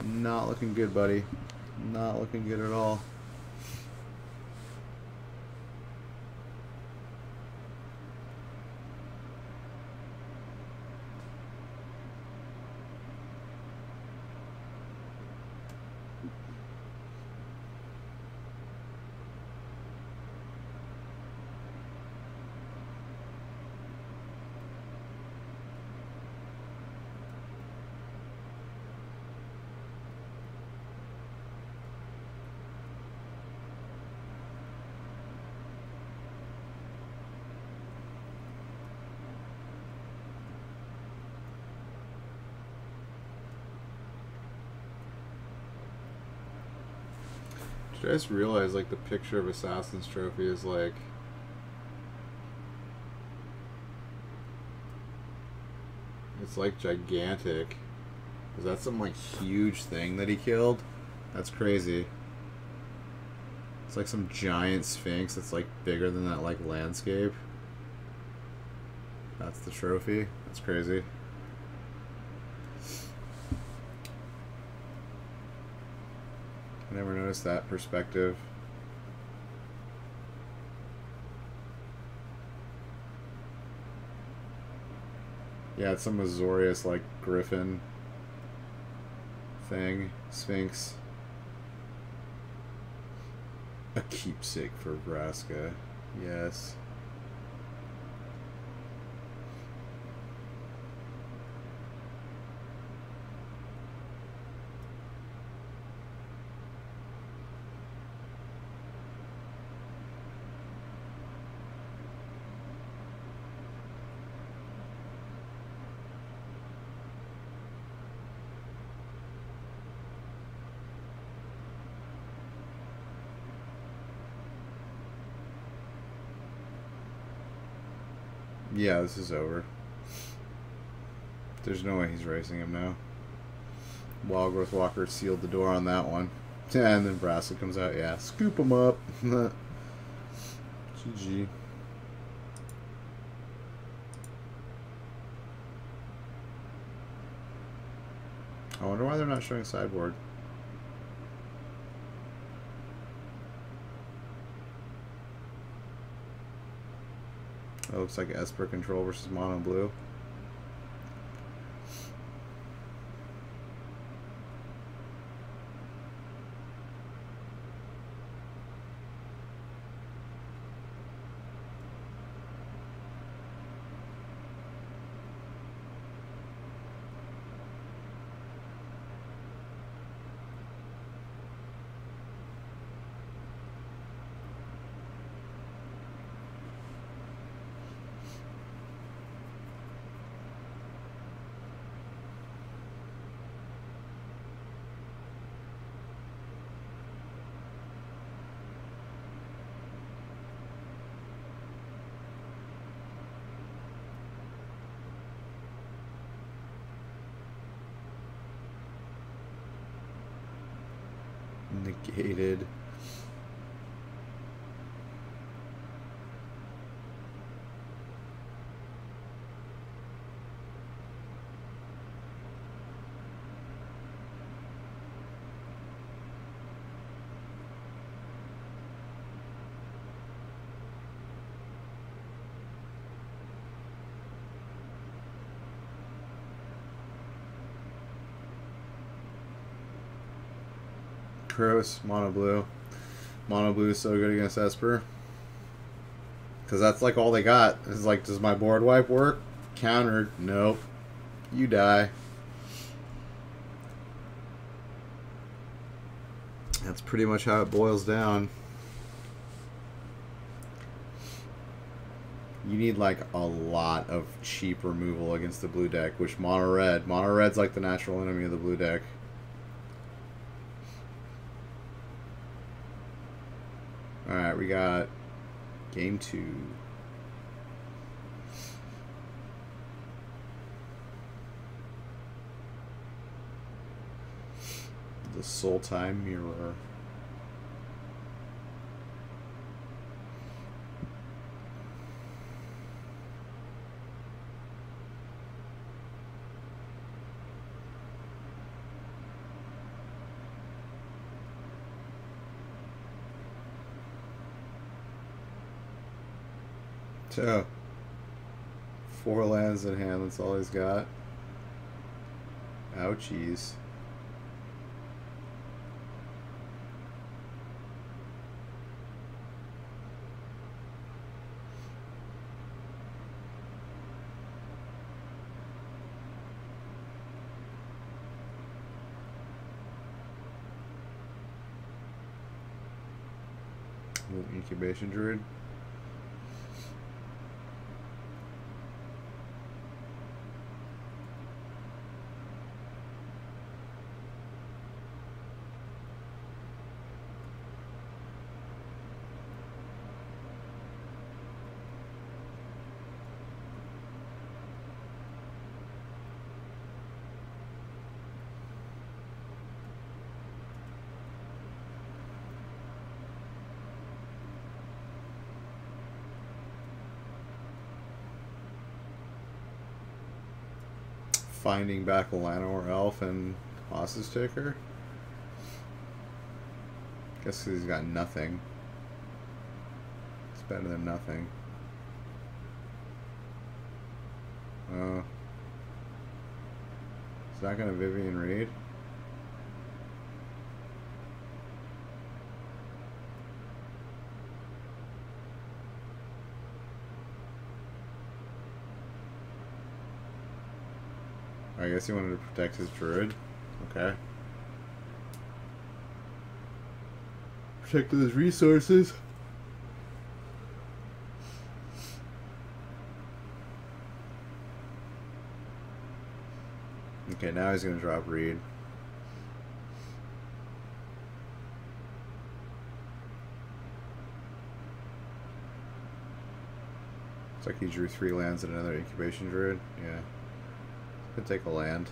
Not looking good, buddy. Not looking good at all. I just realized like the picture of Assassin's Trophy is like it's like gigantic. Is that some like huge thing that he killed? That's crazy. It's like some giant sphinx that's like bigger than that like landscape. That's the trophy. That's crazy. I never noticed that perspective. Yeah, it's some Azorius like griffin thing. Sphinx. A keepsake for Vraska. Yes. Yeah, this is over. There's no way he's racing him now. Wildgrowth Walker sealed the door on that one. And then Vraska comes out. Yeah, scoop him up. GG. I wonder why they're not showing sideboard. It looks like Esper control versus mono blue. Negated. Gross. Mono blue. Mono blue is so good against Esper. Because that's like all they got. It's like, does my board wipe work? Countered. Nope. You die. That's pretty much how it boils down. You need like a lot of cheap removal against the blue deck, which mono red. Mono red's like the natural enemy of the blue deck. Alright, we got game 2. The Soul Time Mirror. So, 4 lands in hand, that's all he's got. Ouchies. Incubation Druid. finding back Llanowar Elf and Hostage Taker. Guess he's got nothing. It's better than nothing. Is that gonna Vivian Reed? I guess he wanted to protect his druid. Okay. Protected his resources. Okay, now he's going to drop Reed. Looks like he drew 3 lands and another incubation druid. Yeah. Could take a land.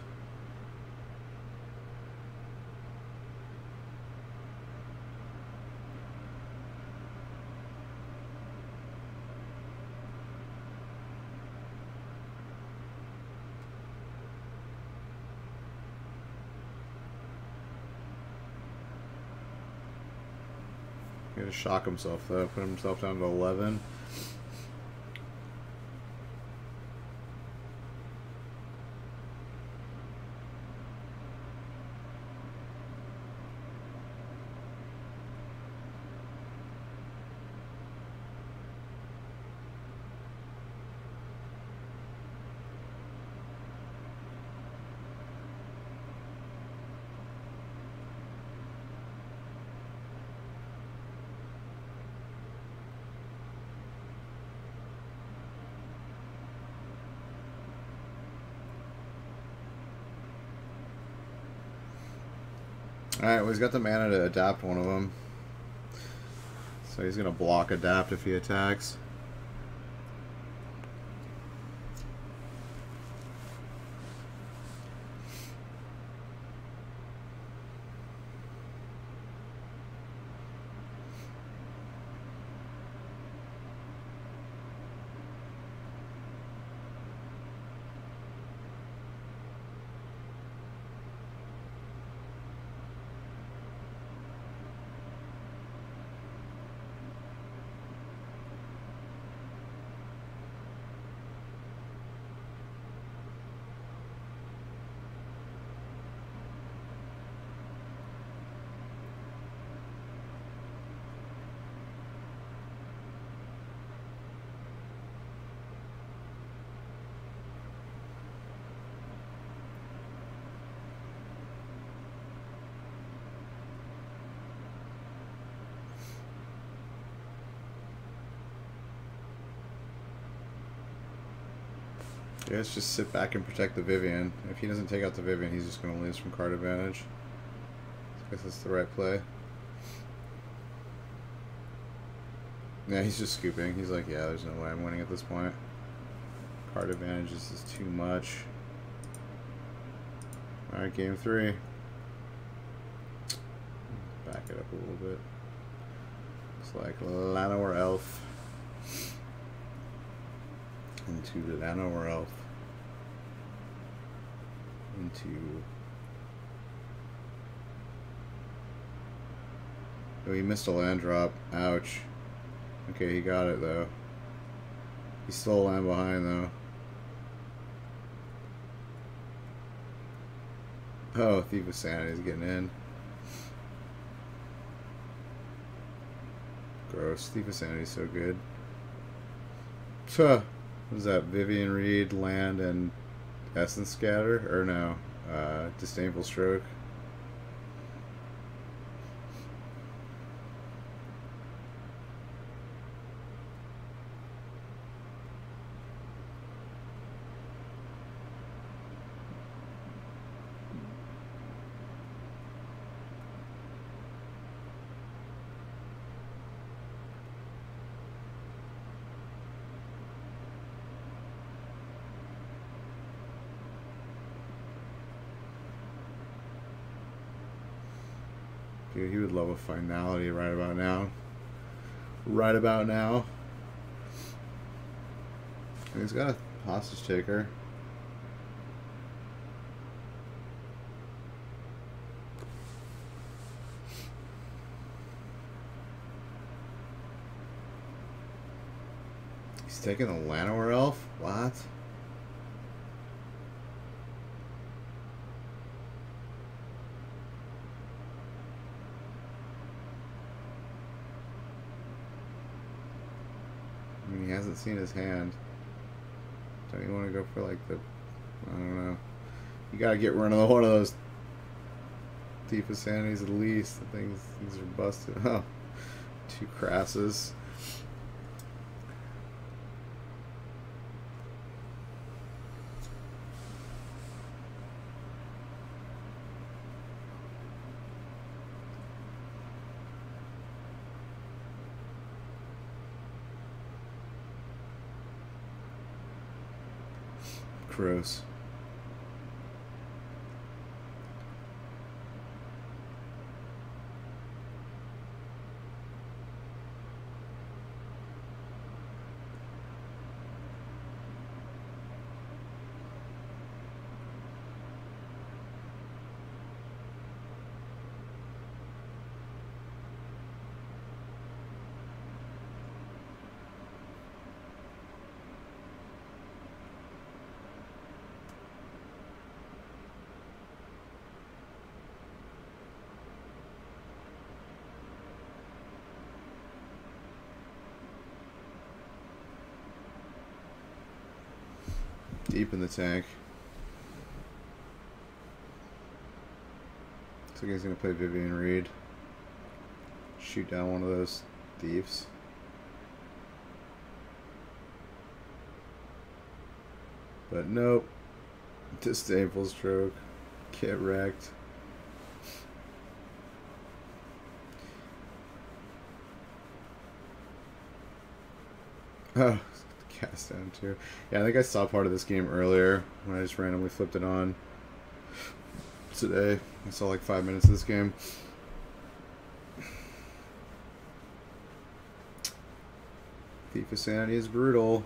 He's gonna shock himself though, put himself down to 11. Alright, well he's got the mana to adapt one of them. So he's going to block adapt if he attacks. Yeah, let's just sit back and protect the Vivian. If he doesn't take out the Vivian, he's just going to lose from card advantage. I guess that's the right play. Yeah, he's just scooping. He's like, yeah, there's no way I'm winning at this point. Card advantage is too much. Alright, game 3. Back it up a little bit. Looks like Llanowar Elf. Into the Llanowar Elf. Into... Oh, he missed a land drop. Ouch. Okay, he got it though. He's still a land behind though. Oh, Thief of Sanity is getting in. Gross. Thief of Sanity is so good. What was that? Vivian Reed, land, and Essence Scatter? Or no, Disdainful Stroke. Dude, he would love a finality right about now. Right about now. And he's got a hostage taker. taking the Llanowar Elf? What? I mean, he hasn't seen his hand. Don't you want to go for like the... I don't know. You gotta get rid of one of those Thief of Sanities at least. I think these are busted. Oh. 2 crasses. Gross. Deep in the tank. Looks like he's going to play Vivian Reed. Shoot down one of those thieves. But nope. Disdainful stroke. Get wrecked. Oh. Cast down too. Yeah, I think I saw part of this game earlier when I just randomly flipped it on today. I saw like 5 minutes of this game. Thief of Sanity is brutal.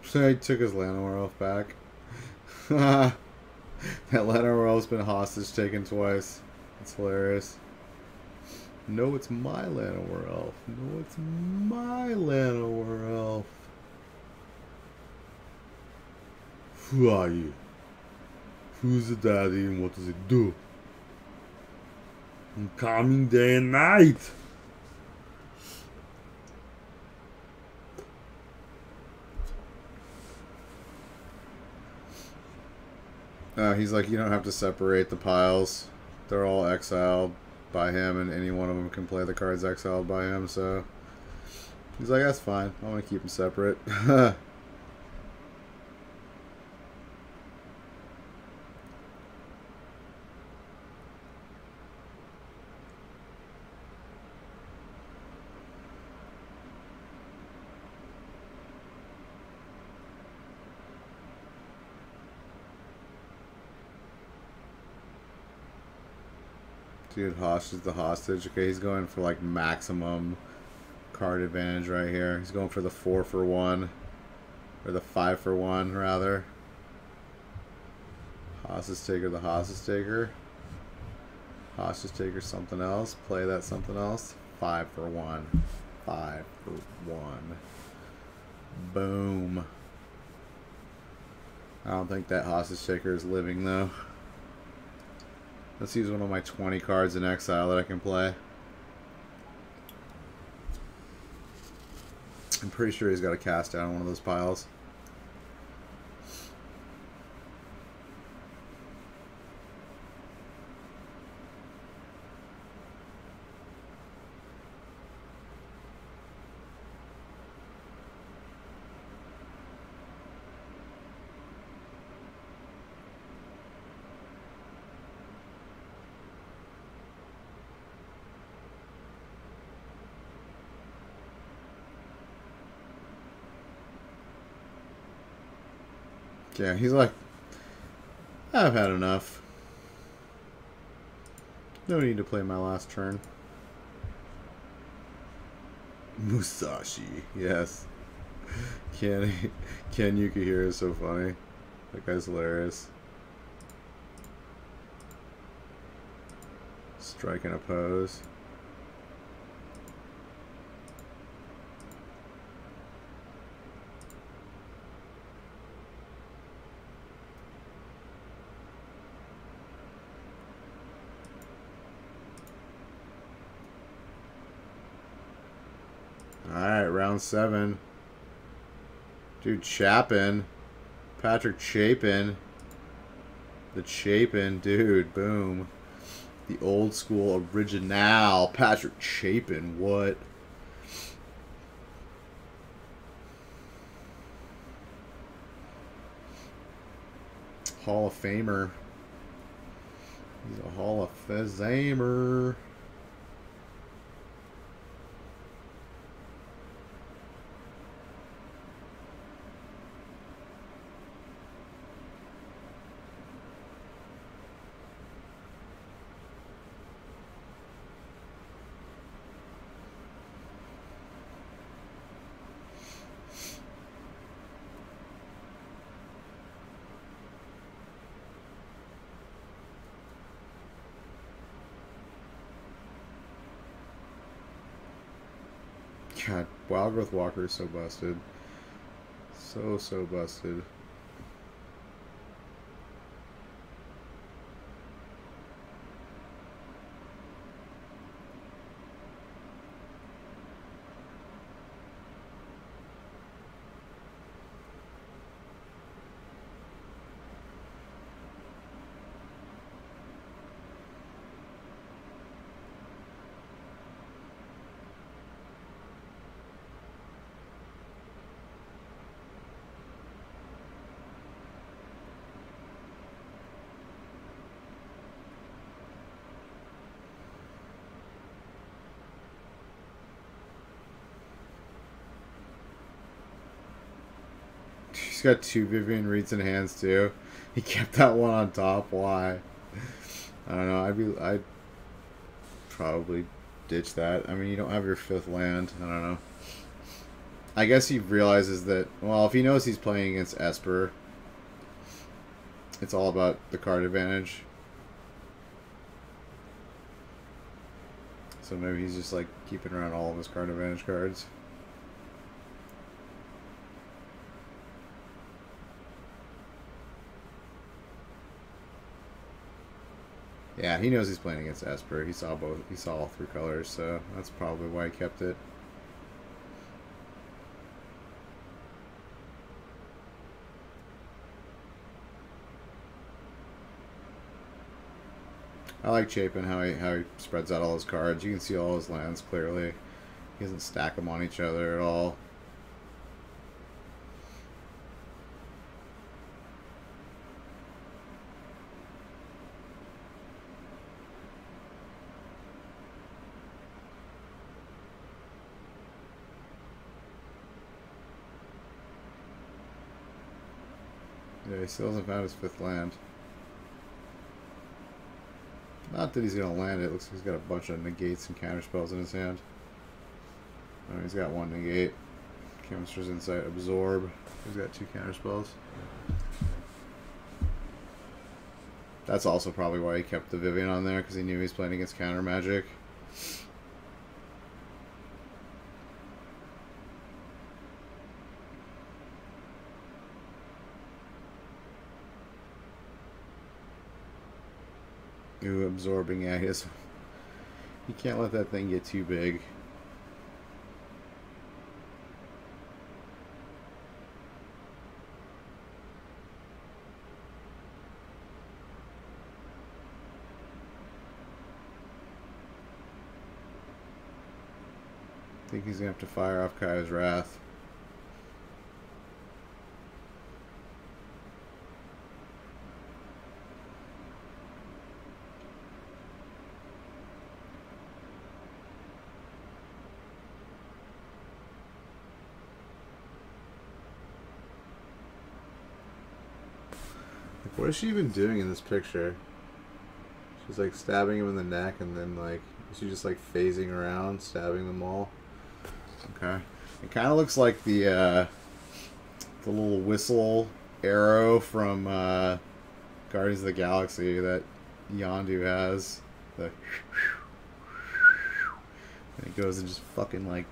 So he took his Llanowar Elf back. That Llanowar Elf's been hostage taken twice. It's hilarious. No, it's my Llanowar Elf. No, it's my Llanowar Elf. Who are you? Who's the daddy and what does it do? I'm coming day and night. He's like, you don't have to separate the piles. They're all exiled by him, and any one of them can play the cards exiled by him, so... He's like, that's fine. I want to keep them separate. Dude, hostage the hostage. Okay, he's going for like maximum card advantage right here. He's going for the 4 for 1. Or the 5 for 1, rather. Hostage taker, the hostage taker. Hostage taker, something else. Play that something else. 5 for 1. 5 for 1. Boom. I don't think that hostage taker is living, though. Let's use one of my 20 cards in exile that I can play. I'm pretty sure he's got a cast down on one of those piles. Yeah, he's like, I've had enough. No need to play my last turn. Musashi, yes. Ken Yukihira is so funny. That guy's hilarious. Strike and oppose. Alright, round 7. Dude, Chapin. Patrick Chapin. The Chapin, dude, boom. The old school original Patrick Chapin, what? Hall of Famer. He's a Hall of Famer. God, Wild Growth Walker is so busted. So busted. He's got 2 Vivian Reeds in hands too. He kept that one on top. Why? I don't know. I'd probably ditch that. I mean, you don't have your 5th land. I don't know. I guess he realizes that. Well, if he knows he's playing against Esper, it's all about the card advantage. So maybe he's just like keeping around all of his card advantage cards. Yeah, he knows he's playing against Esper. He saw both. He saw all 3 colors, so that's probably why he kept it. I like Chapin how he spreads out all his cards. You can see all his lands clearly. He doesn't stack them on each other at all. Yeah, he still hasn't found his 5th land. Not that he's going to land it. Looks like he's got a bunch of negates and counterspells in his hand. Oh, he's got 1 negate. Chemist's Insight, Absorb. He's got 2 counterspells. That's also probably why he kept the Vivian on there, because he knew he was playing against counter magic. Ooh, absorbing, yeah, he can't let that thing get too big. I think he's going to have to fire off Kaya's Wrath. What is she even doing in this picture? She's like stabbing him in the neck and then like, is she just like phasing around, stabbing them all? Okay. It kind of looks like the little whistle arrow from Guardians of the Galaxy that Yondu has. And it goes and just fucking like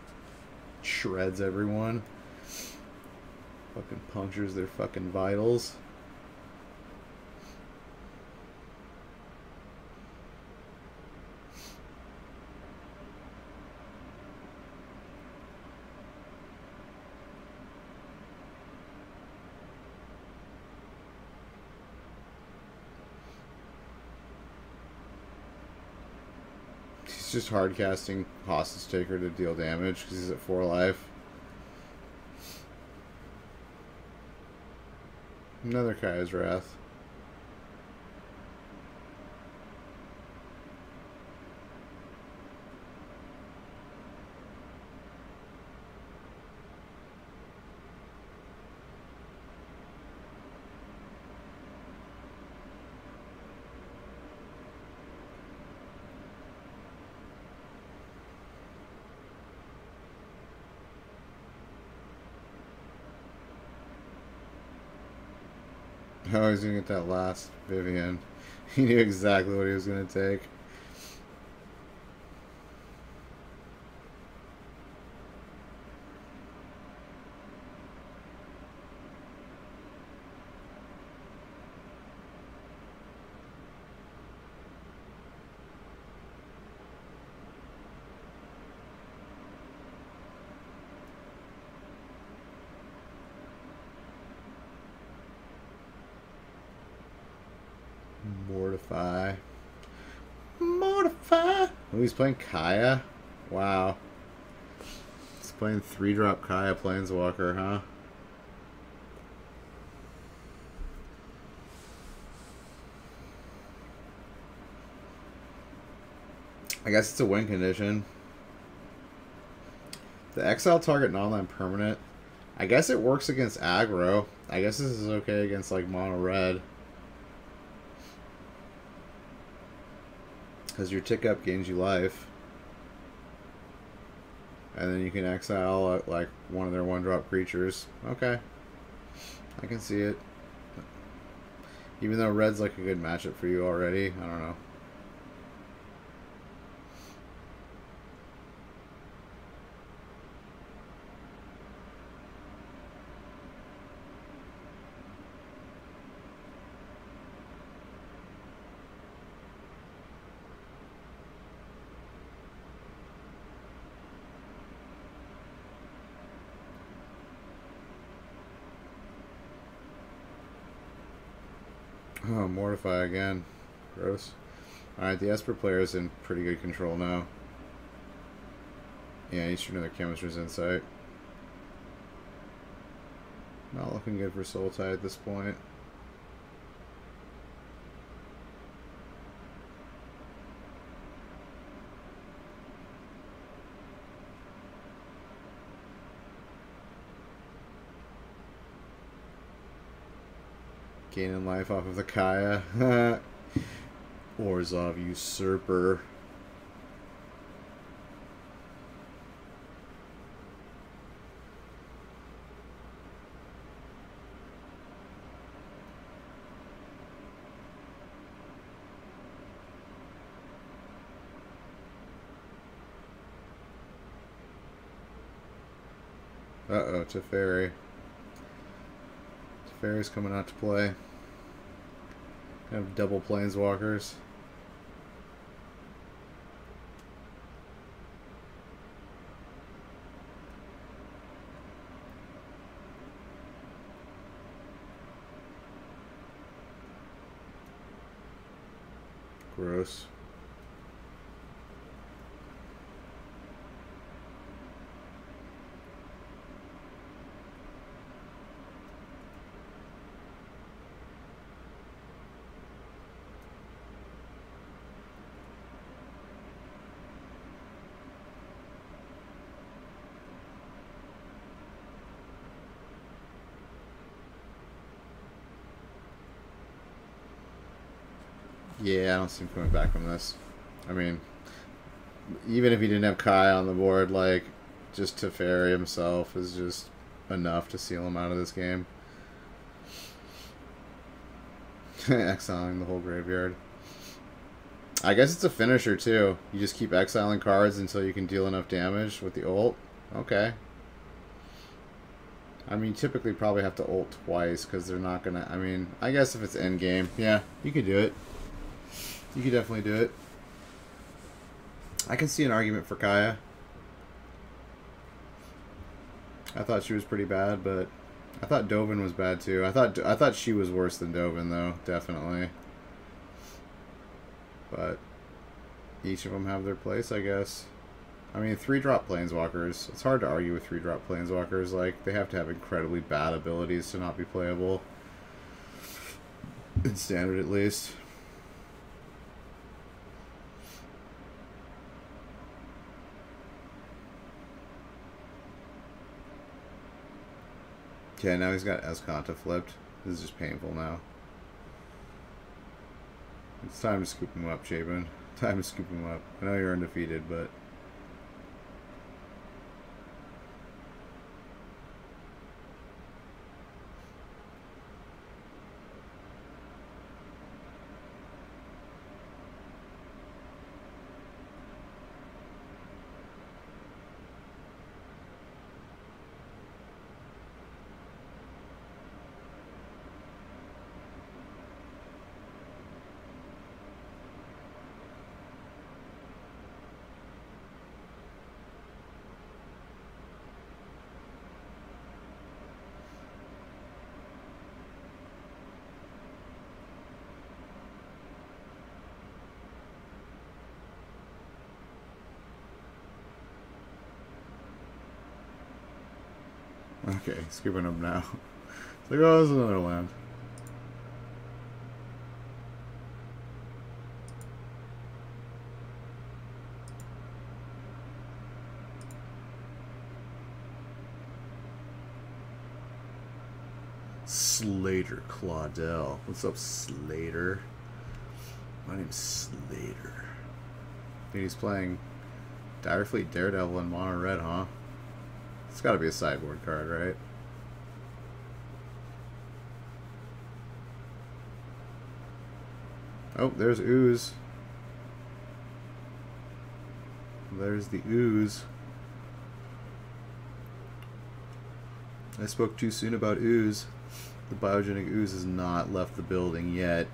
shreds everyone. Fucking punctures their fucking vitals. He's just hard casting Hostage Taker to deal damage because he's at 4 life. Another Kaya's Wrath. Oh, he's gonna get that last Vivian. He knew exactly what he was gonna take. Mortify. Mortify! Oh, he's playing Kaya? Wow. He's playing 3-drop Kaya Planeswalker, huh? I guess it's a win condition. The exile target non-land permanent. I guess it works against aggro. I guess this is okay against like mono red. Because your tick up gains you life. And then you can exile like one of their 1-drop creatures. Okay. I can see it. Even though red's like a good matchup for you already. I don't know. Oh, Mortify again. Gross. Alright, the Esper player is in pretty good control now. Yeah, he's shooting another Chemistry's Insight. Not looking good for Sultai at this point. Gaining life off of the Kaya. Orzhov Usurper. Uh-oh, Teferi. Teferi's coming out to play. Have double Planeswalkers. Gross. Yeah, I don't see him coming back from this. I mean, even if he didn't have Kai on the board, like, just Teferi himself is just enough to seal him out of this game. Exiling the whole graveyard. I guess it's a finisher, too. You just keep exiling cards until you can deal enough damage with the ult. Okay. I mean, typically probably have to ult twice because they're not going to... I mean, I guess if it's endgame, yeah, you could do it. You could definitely do it. I can see an argument for Kaya. I thought she was pretty bad, but I thought Dovin was bad too. I thought she was worse than Dovin though, definitely. But each of them have their place, I guess. I mean, 3-drop planeswalkers. It's hard to argue with 3-drop planeswalkers. Like, they have to have incredibly bad abilities to not be playable. In standard, at least. Okay, now he's got Escanta flipped. This is just painful now. It's time to scoop him up, Chapin. Time to scoop him up. I know you're undefeated, but... Okay, scooping up now. It's like, oh, there's another land. Slater Claudel. What's up, Slater? My name's Slater. Dude, he's playing Direfleet Daredevil in mono red, huh? It's gotta be a sideboard card, right? Oh, there's Ooze. There's the Ooze. I spoke too soon about Ooze. The biogenic Ooze has not left the building yet.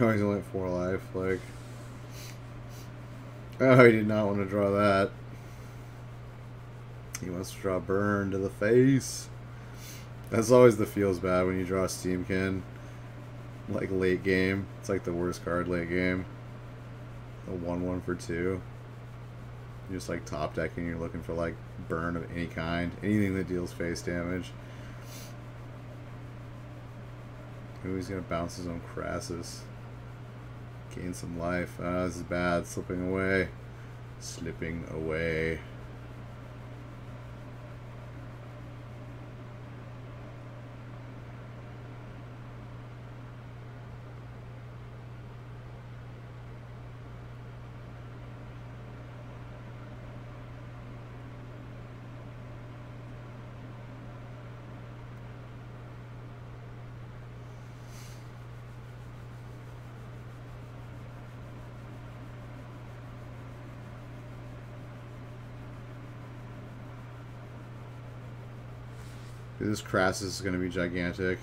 Oh, he's only at 4 life, like... Oh, he did not want to draw that. He wants to draw Burn to the face. That's always the feels bad when you draw Steamkin. Like, late game. It's like the worst card late game. A 1/1 for 2. You're just like top decking, you're looking for like Burn of any kind. Anything that deals face damage. Ooh, he's gonna bounce his own Crassus. Gain some life. Ah, this is bad. Slipping away. Slipping away. Dude, this Crassus is going to be gigantic.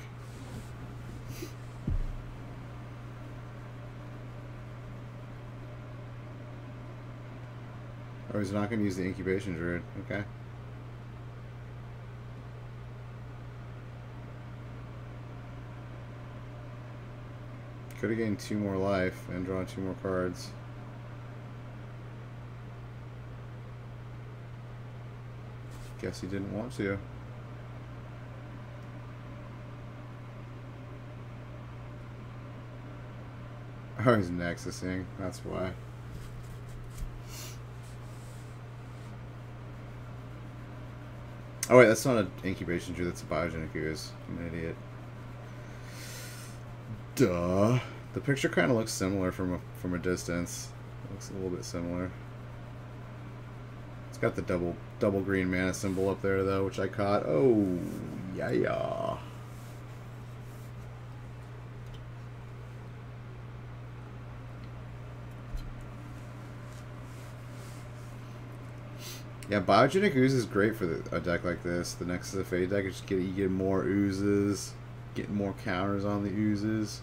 Oh, he's not going to use the incubation druid. Okay. Could have gained 2 more life and drawn 2 more cards. Guess he didn't want to. Oh, he's Nexusing. That's why. Oh wait, that's not an incubation druid, that's a biogenic ooze. I'm an idiot. Duh. The picture kind of looks similar from a distance. It looks a little bit similar. It's got the double green mana symbol up there though, which I caught. Oh yeah. Yeah, Biogenic Ooze is great for a deck like this. The Nexus of Fate deck, just you get more oozes, getting more counters on the oozes.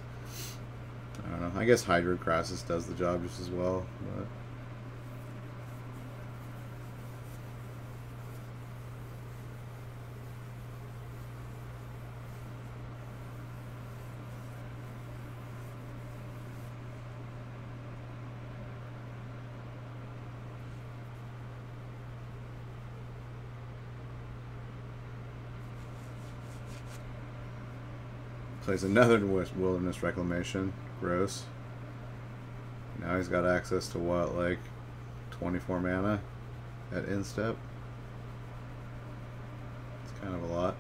I don't know. I guess Hydroid Crassus does the job just as well. But plays another Wilderness Reclamation. Gross. Now he's got access to what, like 24 mana at instep? It's kind of a lot.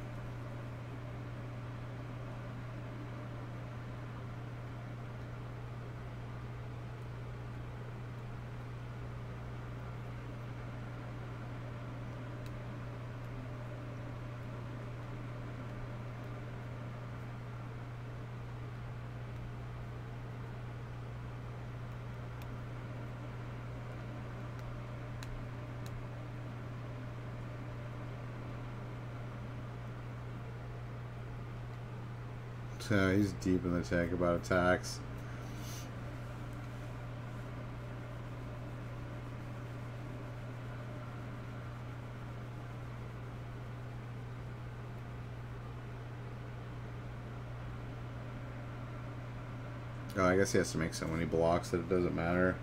So he's deep in the tank about attacks. Oh, I guess he has to make so many blocks that it doesn't matter.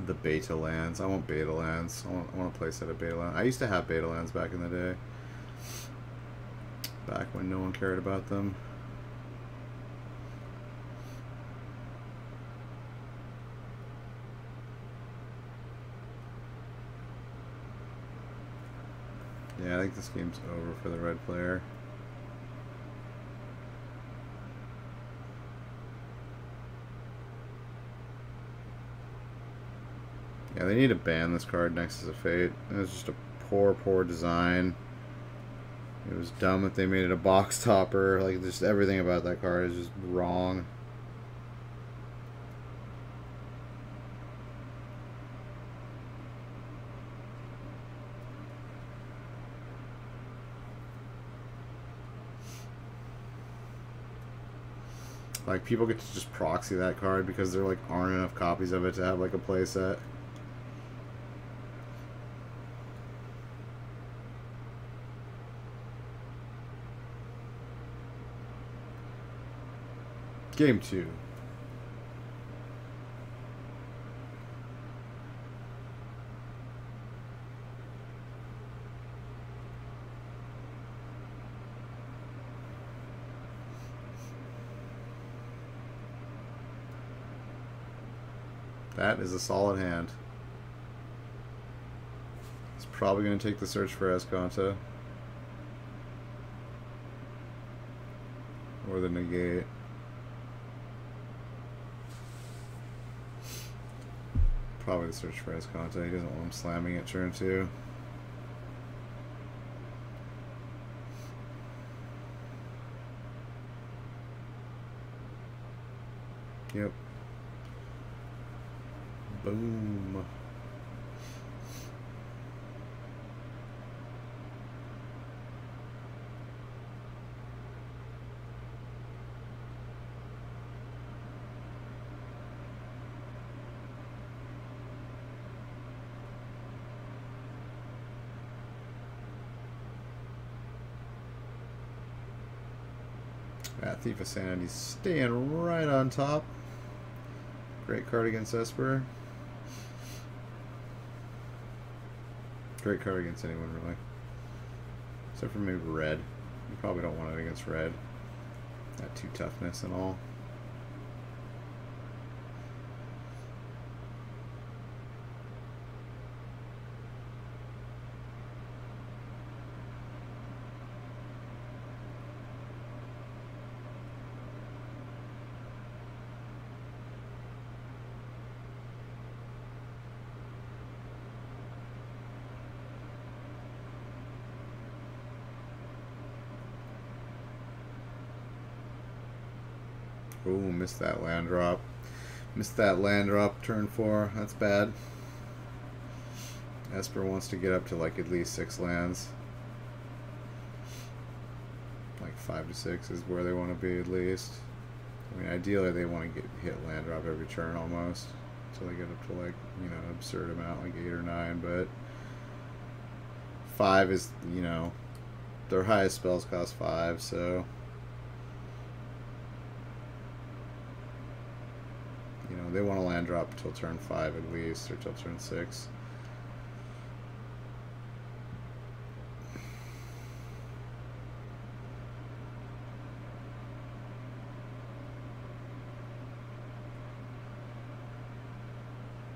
The beta lands. I want beta lands. I want to play set of beta lands. I used to have beta lands back in the day. Back when no one cared about them. Yeah, I think this game's over for the red player. Yeah, they need to ban this card, Nexus of Fate. It was just a poor design. It was dumb that they made it a box topper. Like, just everything about that card is just wrong. Like, people get to just proxy that card because there, like, aren't enough copies of it to have, like, a playset. Game 2. That is a solid hand. It's probably going to take the search for Esconta. Or the negate. Probably the search for Esconta. He doesn't want him slamming it turn 2. Yep. Boom. That Thief of Sanity's staying right on top. Great card against Esper. Great card against anyone, really. Except for maybe red. You probably don't want it against red. That 2 toughness and all. Ooh, missed that land drop. Missed that land drop turn 4. That's bad. Esper wants to get up to like at least 6 lands. Like 5 to 6 is where they want to be at least. I mean, ideally they want to get hit land drop every turn almost. Until they get up to like, you know, an absurd amount, like 8 or 9. But 5 is, you know, their highest spells cost 5, so... You know, they want to land drop till turn 5 at least, or till turn 6.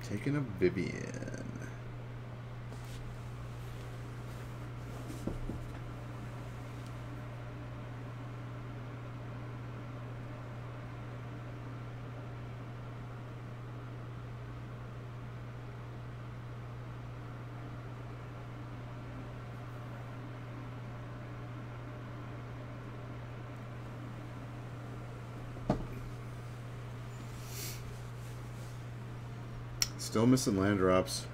Taking a Vivian. Still missing land drops.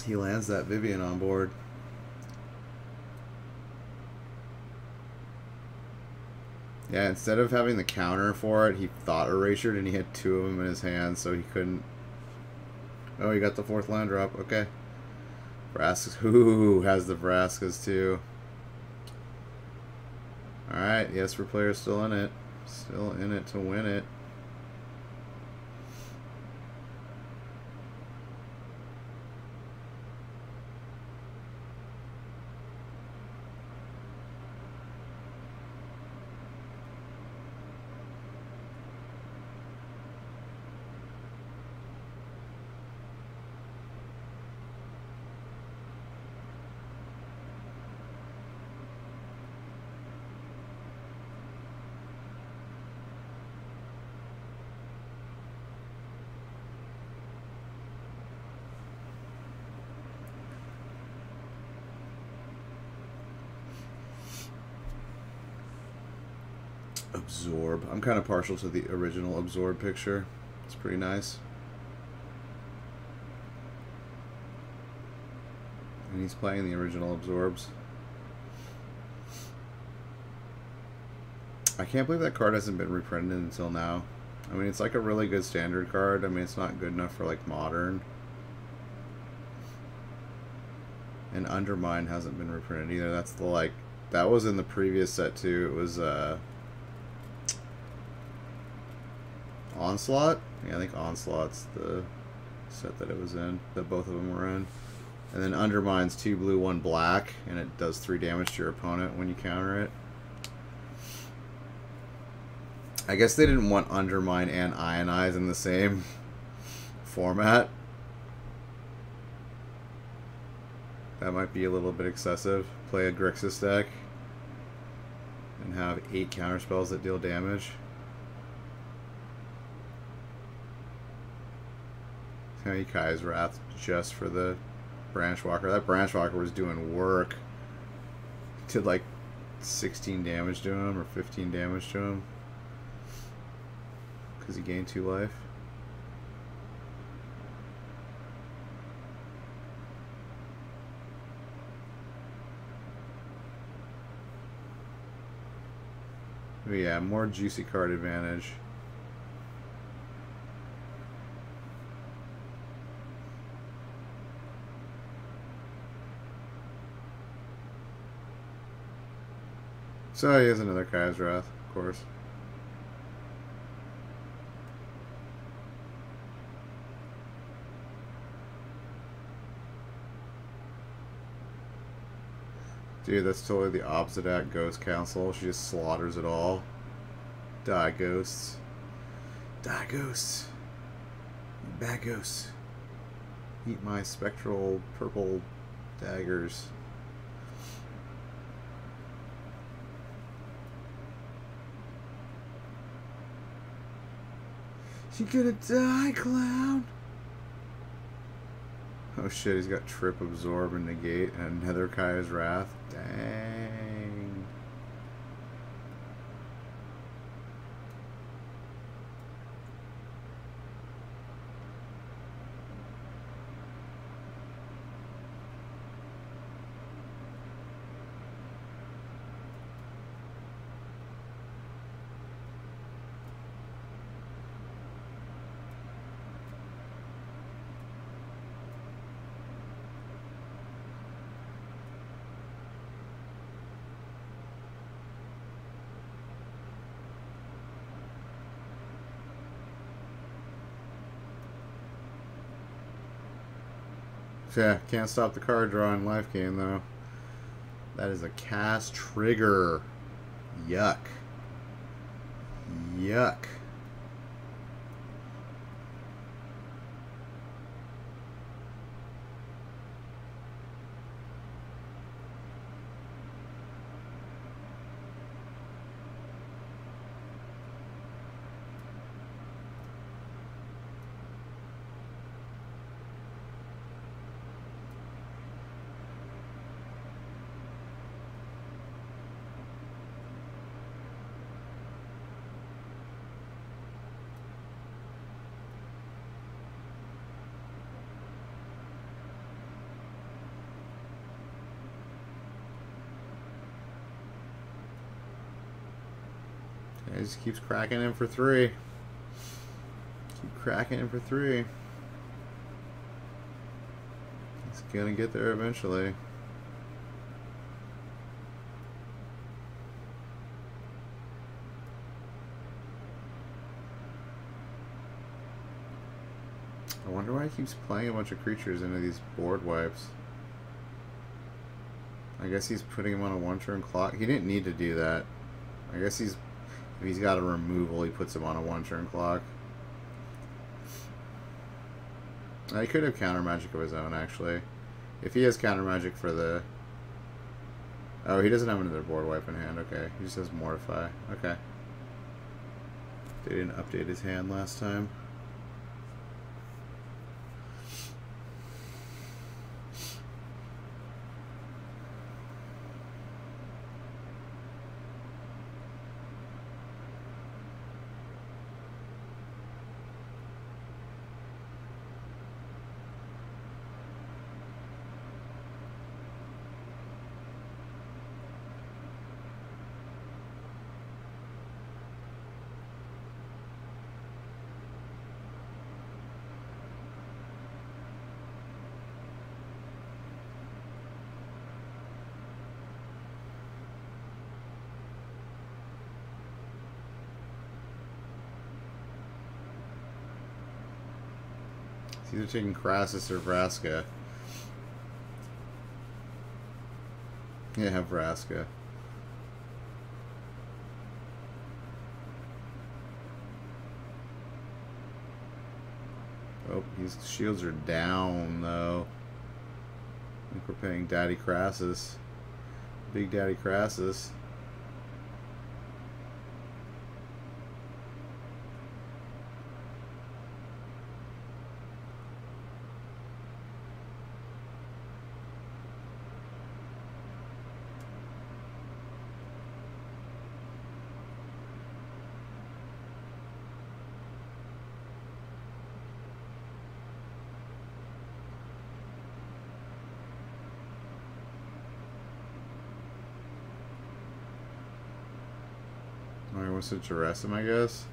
He lands that Vivian on board. Yeah, instead of having the counter for it, he thought erasured and he had 2 of them in his hand, so he couldn't. Oh, he got the 4th land drop. Okay. Vraskas. Ooh, has the Vraskas too. Alright, yes, for players still in it. Still in it to win it. Absorb. I'm kind of partial to the original Absorb picture. It's pretty nice. And he's playing the original Absorbs. I can't believe that card hasn't been reprinted until now. I mean, it's like a really good standard card. I mean, it's not good enough for like modern. And Undermine hasn't been reprinted either. That's the like, that was in the previous set too. It was Onslaught? Yeah, I think Onslaught's the set that it was in, that both of them were in. And then Undermine's 2 blue, 1 black, and it does 3 damage to your opponent when you counter it. I guess they didn't want Undermine and Ionize in the same format. That might be a little bit excessive. Play a Grixis deck and have 8 counterspells that deal damage. Kai's Wrath just for the Branch Walker. That Branch Walker was doing work. Did like 16 damage to him or 15 damage to him. because he gained 2 life. But yeah, more juicy card advantage. So he has another Kai's Wrath, of course. Dude, that's totally the opposite at Ghost Council. She just slaughters it all. Die, ghosts. Die, ghosts. You bad ghosts. Eat my spectral purple daggers. You gonna die, clown? Oh shit, he's got Trip, Absorb, and Negate, and another Kai's Wrath. Dang. Yeah, can't stop the card draw in life game though. That is a cast trigger. Yuck. Yuck. He just keeps cracking in for 3. Keep cracking in for 3. He's gonna get there eventually. I wonder why he keeps playing a bunch of creatures into these board wipes. I guess he's putting him on a 1-turn clock. He didn't need to do that. I guess if he's got a removal, he puts him on a 1-turn clock. He could have counter magic of his own, actually. If he has counter magic for the... Oh, he doesn't have another board wipe in hand. Okay, he just has Mortify. Okay. They didn't update his hand last time. He's either taking Crassus or Vraska. Yeah, Vraska. Oh, his shields are down, though. I think we're paying Daddy Crassus. Big Daddy Crassus. wants to duress him, I guess.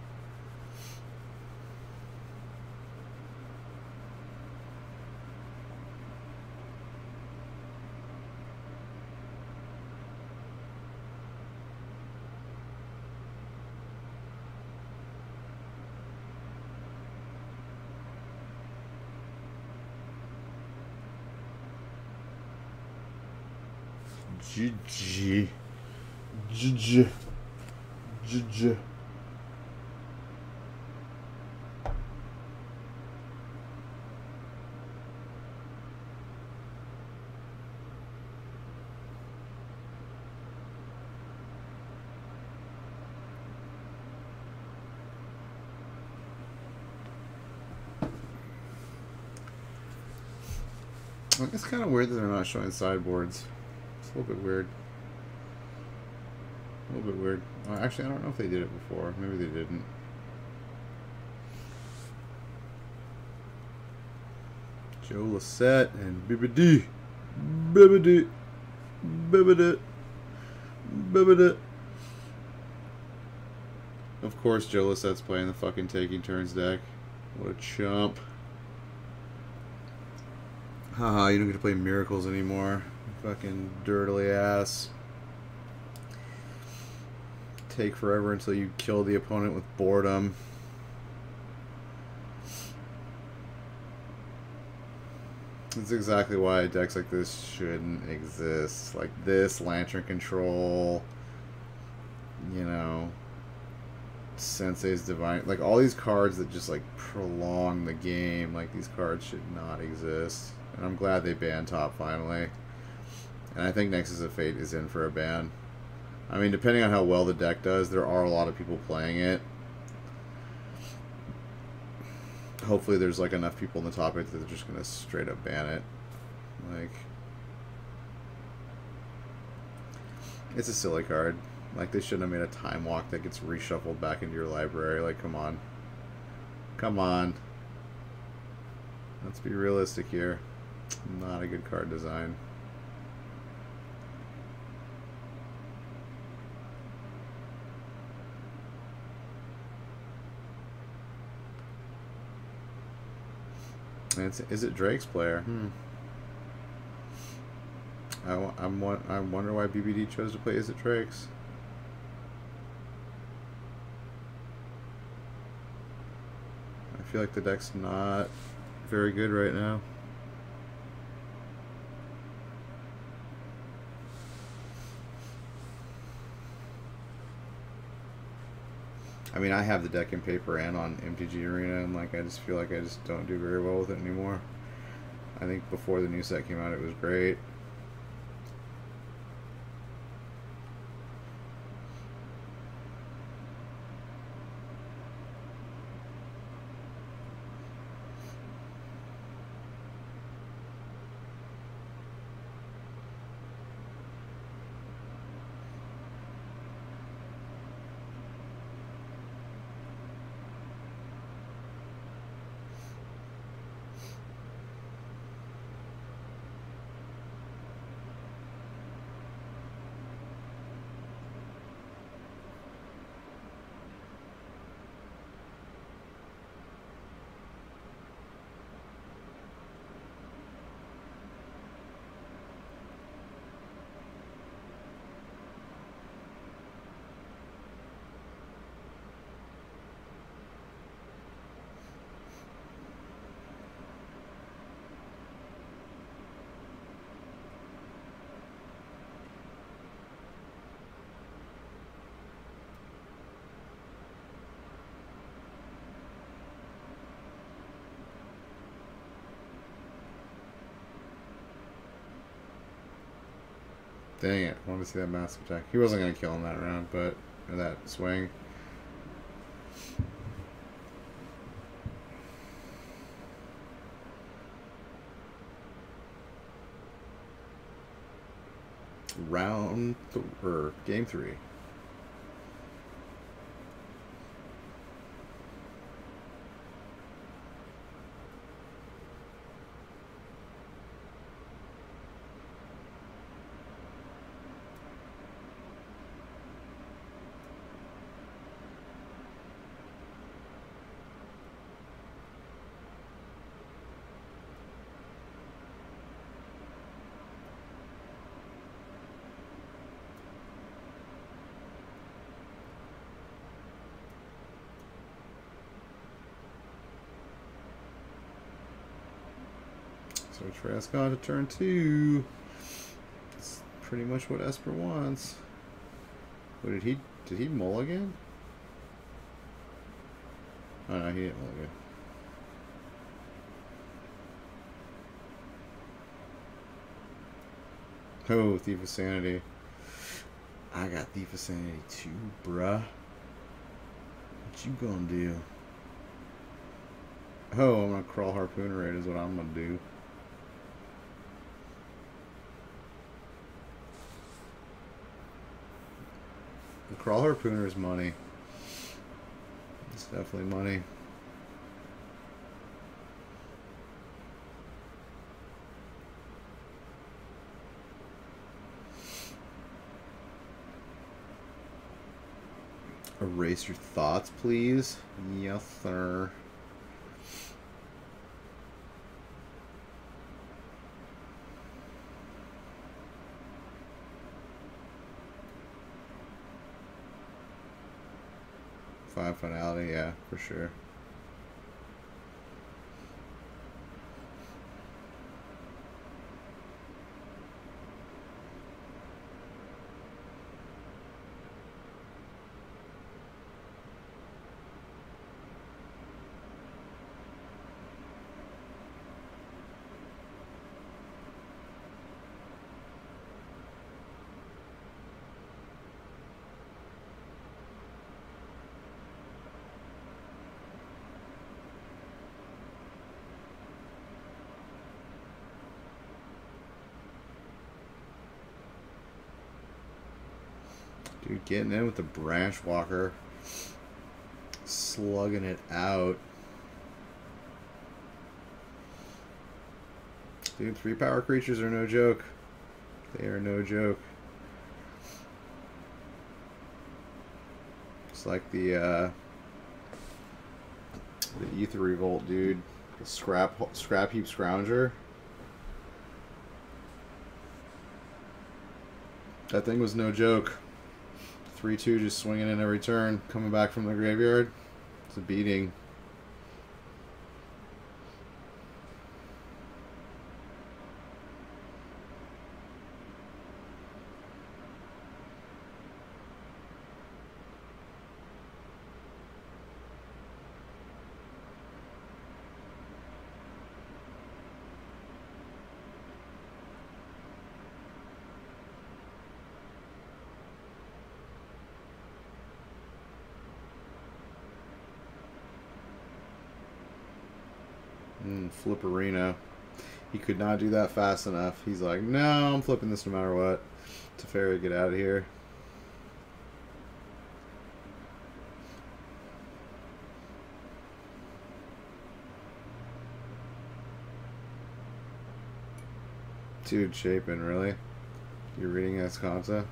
GG. GG. GG. Well, it's kind of weird that they're not showing sideboards. It's a little bit weird. A little bit weird. Actually, I don't know if they did it before. Maybe they didn't. Joe Lissette and BBD. BBD. BBD. BBD. Of course, Joe Lissette's playing the fucking Taking Turns deck. What a chump. Haha, you don't get to play Miracles anymore. Fucking dirtily ass. Take forever until you kill the opponent with boredom. That's exactly why decks like this shouldn't exist. Like this, Lantern Control, you know, Sensei's Divine, like all these cards that just like prolong the game, like these cards should not exist. And I'm glad they banned Top finally. And I think Nexus of Fate is in for a ban. I mean, depending on how well the deck does, there are a lot of people playing it. Hopefully there's like enough people in the top 8 that they're just going to straight up ban it. Like, it's a silly card. Like, they shouldn't have made a Time Walk that gets reshuffled back into your library. Like, come on. Come on. Let's be realistic here. Not a good card design. Is it Drake's player? I wonder why BBD chose to play Is it Drake's. I feel like the deck's not very good right now. I mean, I have the deck in paper and on MTG Arena, and like I just feel like I just don't do very well with it anymore. I think before the new set came out, it was great. Dang it, I wanted to see that massive attack. He wasn't going to kill him that round, but that swing. Game 3. Search for Escon to turn 2. That's pretty much what Esper wants. What did he mulligan? Oh no, he didn't mulligan. Oh, Thief of Sanity. I got Thief of Sanity too, bruh. What you gonna do? Oh, I'm gonna crawl Harpooner Raid is what I'm gonna do. The crawl Harpooner is money. It's definitely money. Erase your thoughts, please. Yes, sir. Five finality, yeah, for sure. Dude, getting in with the Branch Walker. Slugging it out. Dude, 3 power creatures are no joke. They are no joke. It's like the Ether Revolt, dude. The Scrap Heap Scrounger. That thing was no joke. 3/2 just swinging in every turn, coming back from the graveyard. It's a beating. Flip Arena. He could not do that fast enough. He's like, no, I'm flipping this no matter what. Teferi, get out of here. Dude, Chapin, really? You're reading Esconta?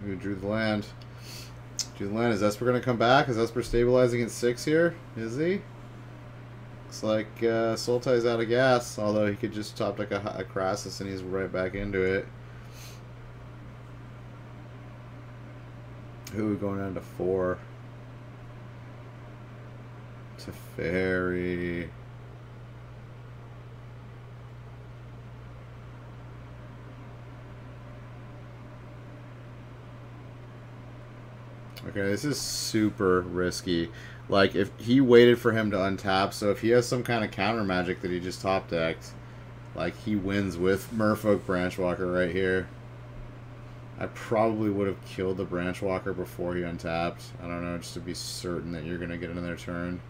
Who drew the land? Drew the land. Is Esper going to come back? Is Esper stabilizing at 6 here? Is he? Looks like Sultai's out of gas, although he could just top like a Crassus and he's right back into it. Who going down to 4? Teferi. Okay, this is super risky. Like, if he waited for him to untap, so if he has some kind of counter magic that he just top decked, like, he wins with Merfolk Branchwalker right here. I probably would have killed the Branchwalker before he untapped. I don't know, just to be certain that you're going to get another turn.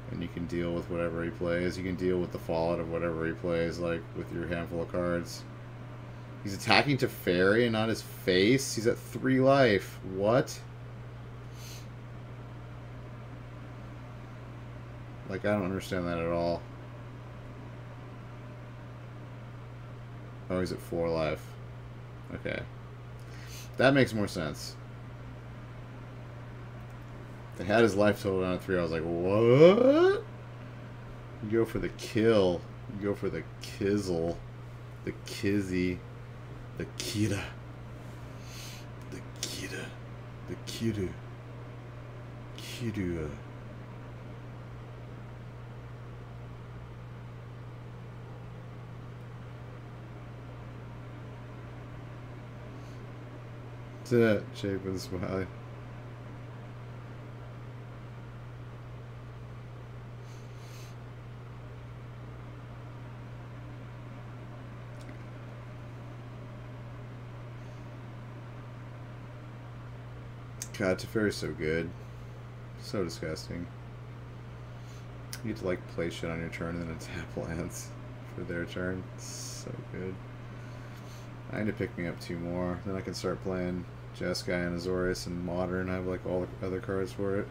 And you can deal with whatever he plays. You can deal with the fallout of whatever he plays, like, with your handful of cards. He's attacking to Fairy and not his face? He's at 3 life. What? Like, I don't understand that at all. Oh, he's at 4 life. Okay. That makes more sense. They had his life total down at 3. I was like, what? You go for the kill. You go for the kizzle. The kizzy. The kida. The kida. The kidu. Kidu. That's it. Chapin Smiley. God, Teferi's so good. So disgusting. You get to, like, play shit on your turn and then tap lands for their turn. It's so good. I need to pick me up 2 more. Then I can start playing Jeskai and Azorius and Modern. I have, like, all the other cards for it.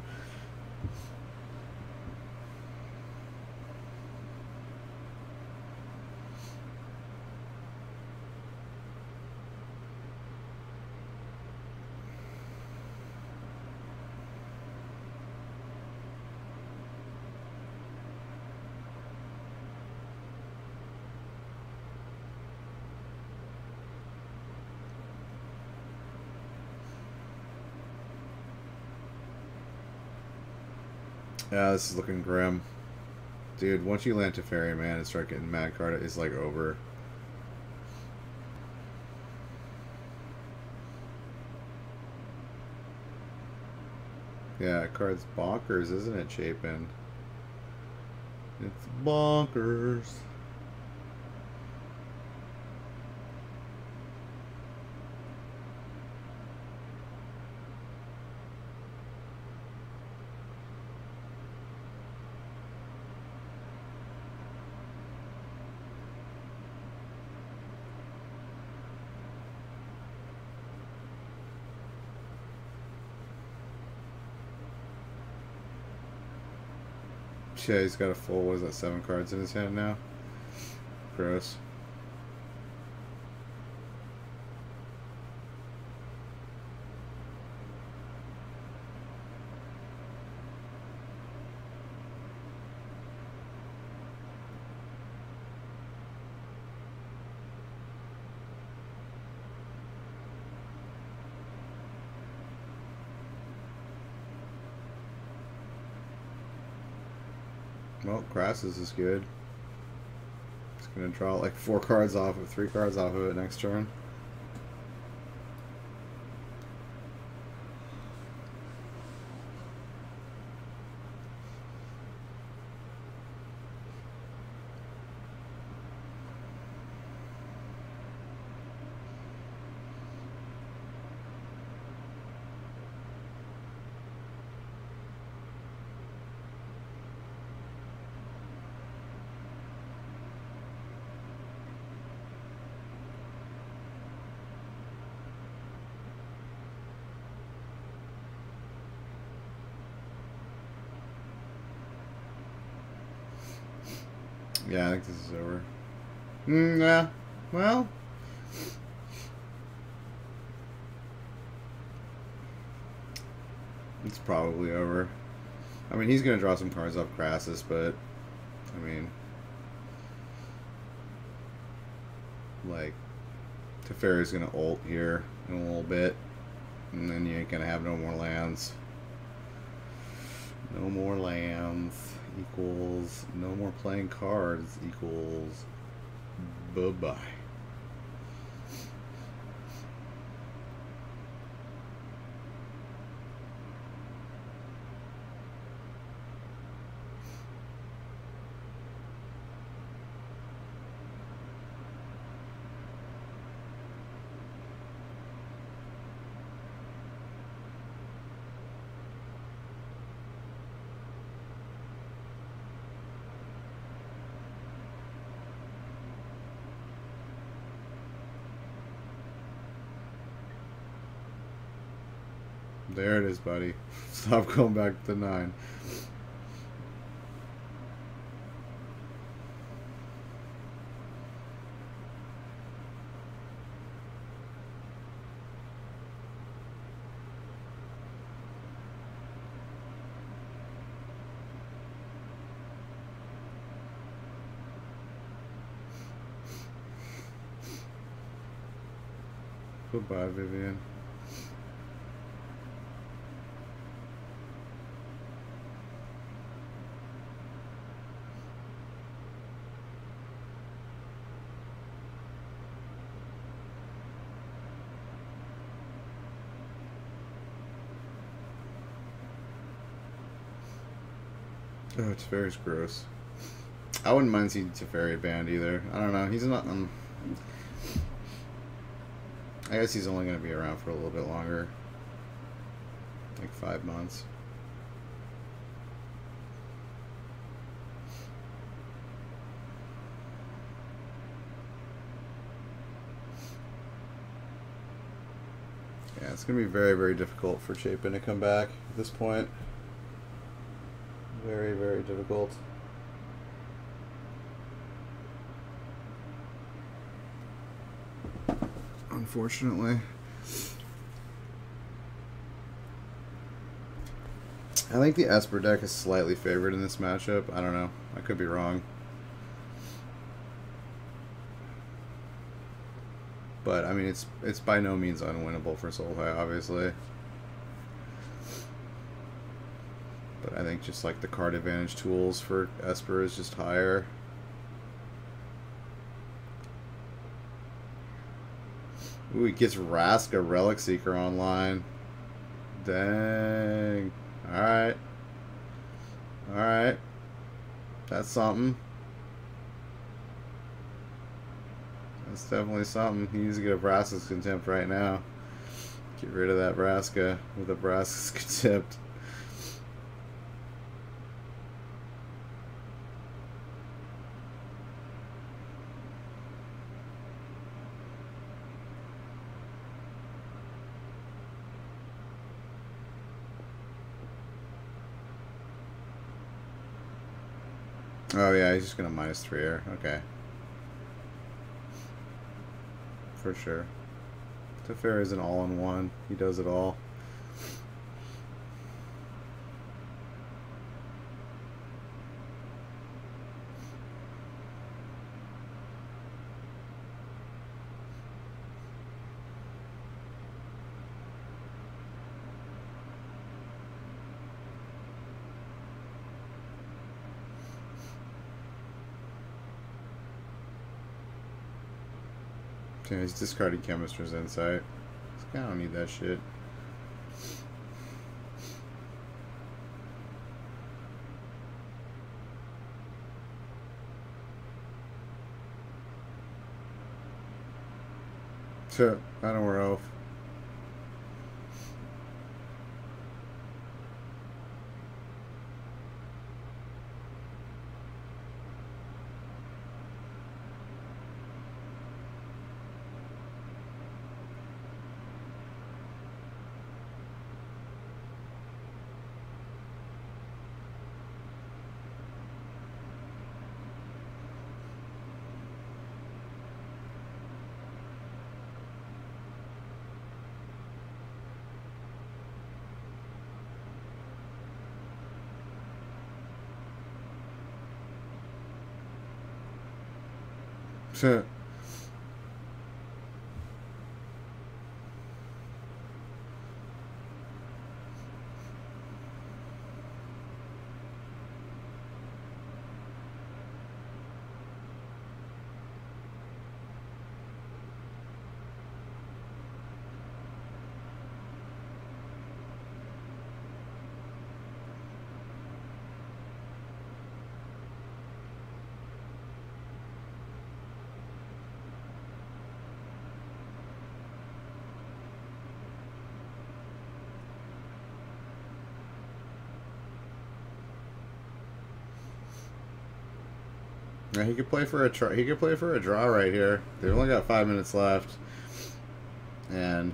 Yeah, this is looking grim. Dude, once you land Teferi, man, and start getting mad card, it's like over. Yeah, card's bonkers, isn't it, Chapin? It's bonkers. Yeah, he's got a full, what is that, 7 cards in his hand now? Gross. Well, Crassus is good. It's gonna draw like 4 cards off of 3 cards off of it next turn. Yeah, I think this is over. Yeah. Well. It's probably over. I mean, he's going to draw some cards off Crassus, but, I mean, like, Teferi's going to ult here in a little bit, and then you ain't going to have no more lands. No more lands equals no more playing cards equals bye-bye. There it is, buddy. Stop going back to 9. Goodbye, Vivian. Oh, Teferi's gross. I wouldn't mind seeing Teferi banned either. I don't know. He's not. I guess he's only going to be around for a little bit longer. Like 5 months. Yeah, it's going to be very, very difficult for Chapin to come back at this point. Very, very difficult. Unfortunately. I think the Esper deck is slightly favored in this matchup. I don't know. I could be wrong. But, I mean, it's by no means unwinnable for Sultai, obviously. But I think just like the card advantage tools for Esper is just higher. Ooh, he gets Raska Relic Seeker online. Dang. Alright. Alright. That's something. That's definitely something. He needs to get a Vraska's Contempt right now. Get rid of that Vraska with a Vraska's Contempt. Oh yeah, he's just gonna -3 here. Okay. For sure. Teferi is an all-in-one. He does it all. Okay, he's discarding Chemist's Insight. I don't need that shit. So, I don't wear off. So, yeah, he could play for a he could play for a draw right here. They've only got 5 minutes left, and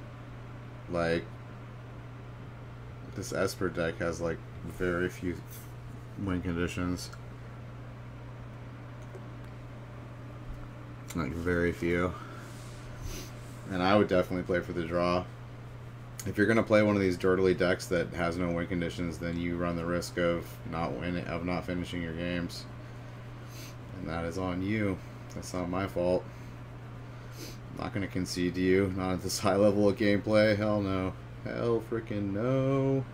like This Esper deck has like very few win conditions. Like very few. And I would definitely play for the draw. If you're gonna play one of these dirtily decks that has no win conditions, then you run the risk of not finishing your games. And that is on you. That's not my fault. I'm not gonna concede to you. Not at this high level of gameplay. Hell no. Hell freaking no.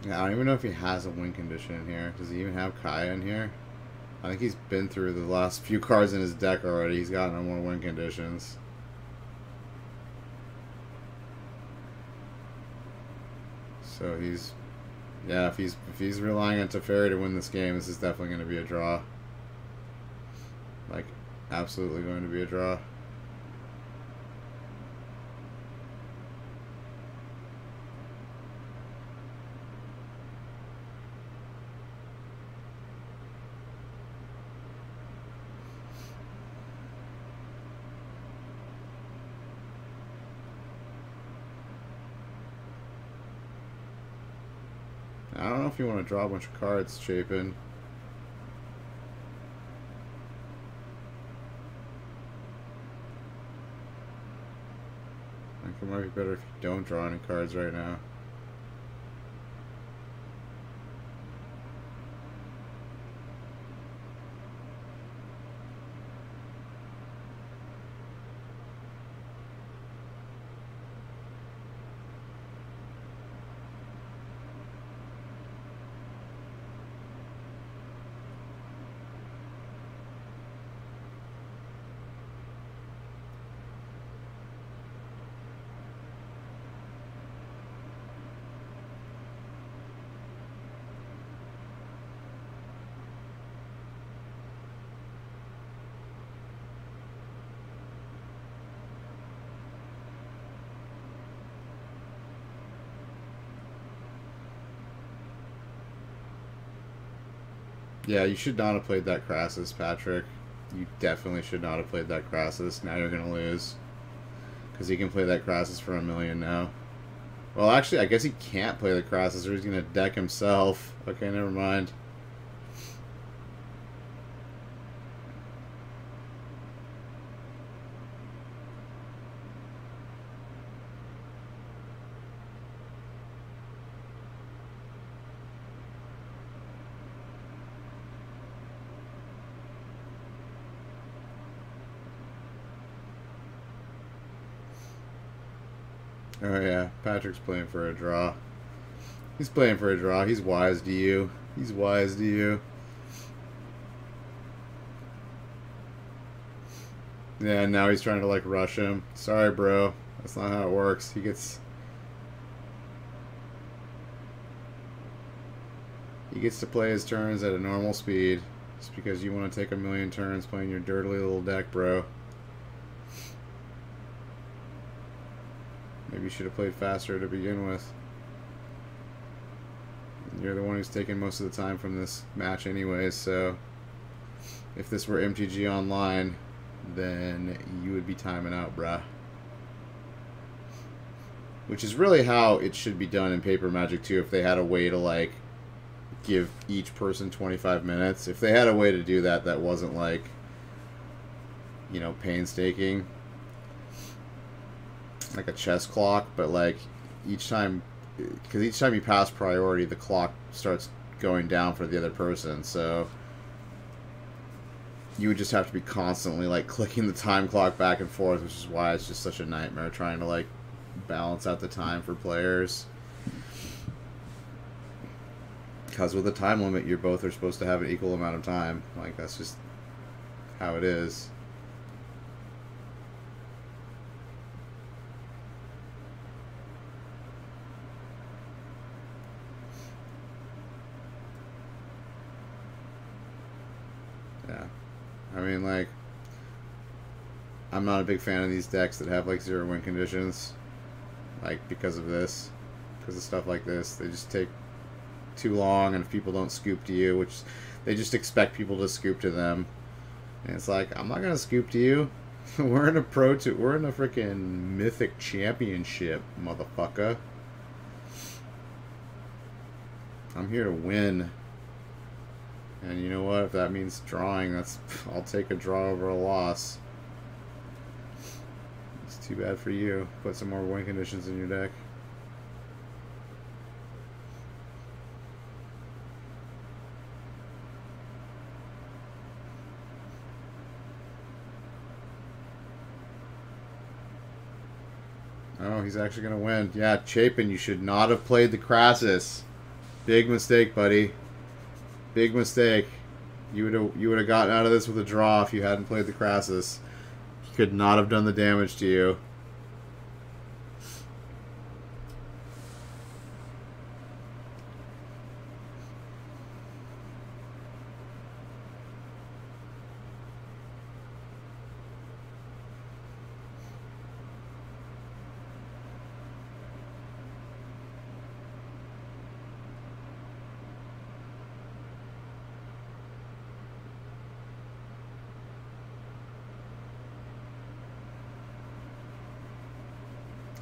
Yeah, I don't even know if he has a win condition in here. Does he even have Kaya in here? I think he's been through the last few cards in his deck already. He's got no more win conditions. So he's... Yeah, if he's relying on Teferi to win this game, this is definitely going to be a draw. Like, absolutely going to be a draw. I don't know if you want to draw a bunch of cards, Chapin. I think it might be better if you don't draw any cards right now. Yeah, you should not have played that Crassus, Patrick. You definitely should not have played that Crassus. Now you're going to lose. Because he can play that Crassus for $1 million now. Well, actually, I guess he can't play the Crassus or he's going to deck himself. Okay, never mind. Oh yeah, Patrick's playing for a draw. He's playing for a draw. He's wise to you. He's wise to you. Yeah, now he's trying to like rush him. Sorry, bro. That's not how it works. He gets to play his turns at a normal speed just because you want to take 1 million turns playing your dirtily little deck, bro. Maybe you should have played faster to begin with. You're the one who's taking most of the time from this match anyways, so if this were MTG Online, then you would be timing out, bruh. Which is really how it should be done in Paper Magic too, if they had a way to like give each person 25 minutes. If they had a way to do that that wasn't like, you know, painstaking, like a chess clock, but like each time, because each time you pass priority, the clock starts going down for the other person, so you would just have to be constantly like clicking the time clock back and forth, which is why it's just such a nightmare trying to like balance out the time for players. Because with a time limit, you both are supposed to have an equal amount of time. Like, that's just how it is. Yeah. I mean, like, I'm not a big fan of these decks that have, like, 0 win conditions. Like, because of this. Because of stuff like this. They just take too long, and if people don't scoop to you, which they just expect people to scoop to them. And it's like, I'm not going to scoop to you. We're in a freaking Mythic championship, motherfucker. I'm here to win. And you know what? If that means drawing, I'll take a draw over a loss. It's too bad for you. Put some more win conditions in your deck. Oh, he's actually going to win. Yeah, Chapin, you should not have played the Crassus. Big mistake, buddy. Big mistake. You would have gotten out of this with a draw if you hadn't played the Crassus. He could not have done the damage to you.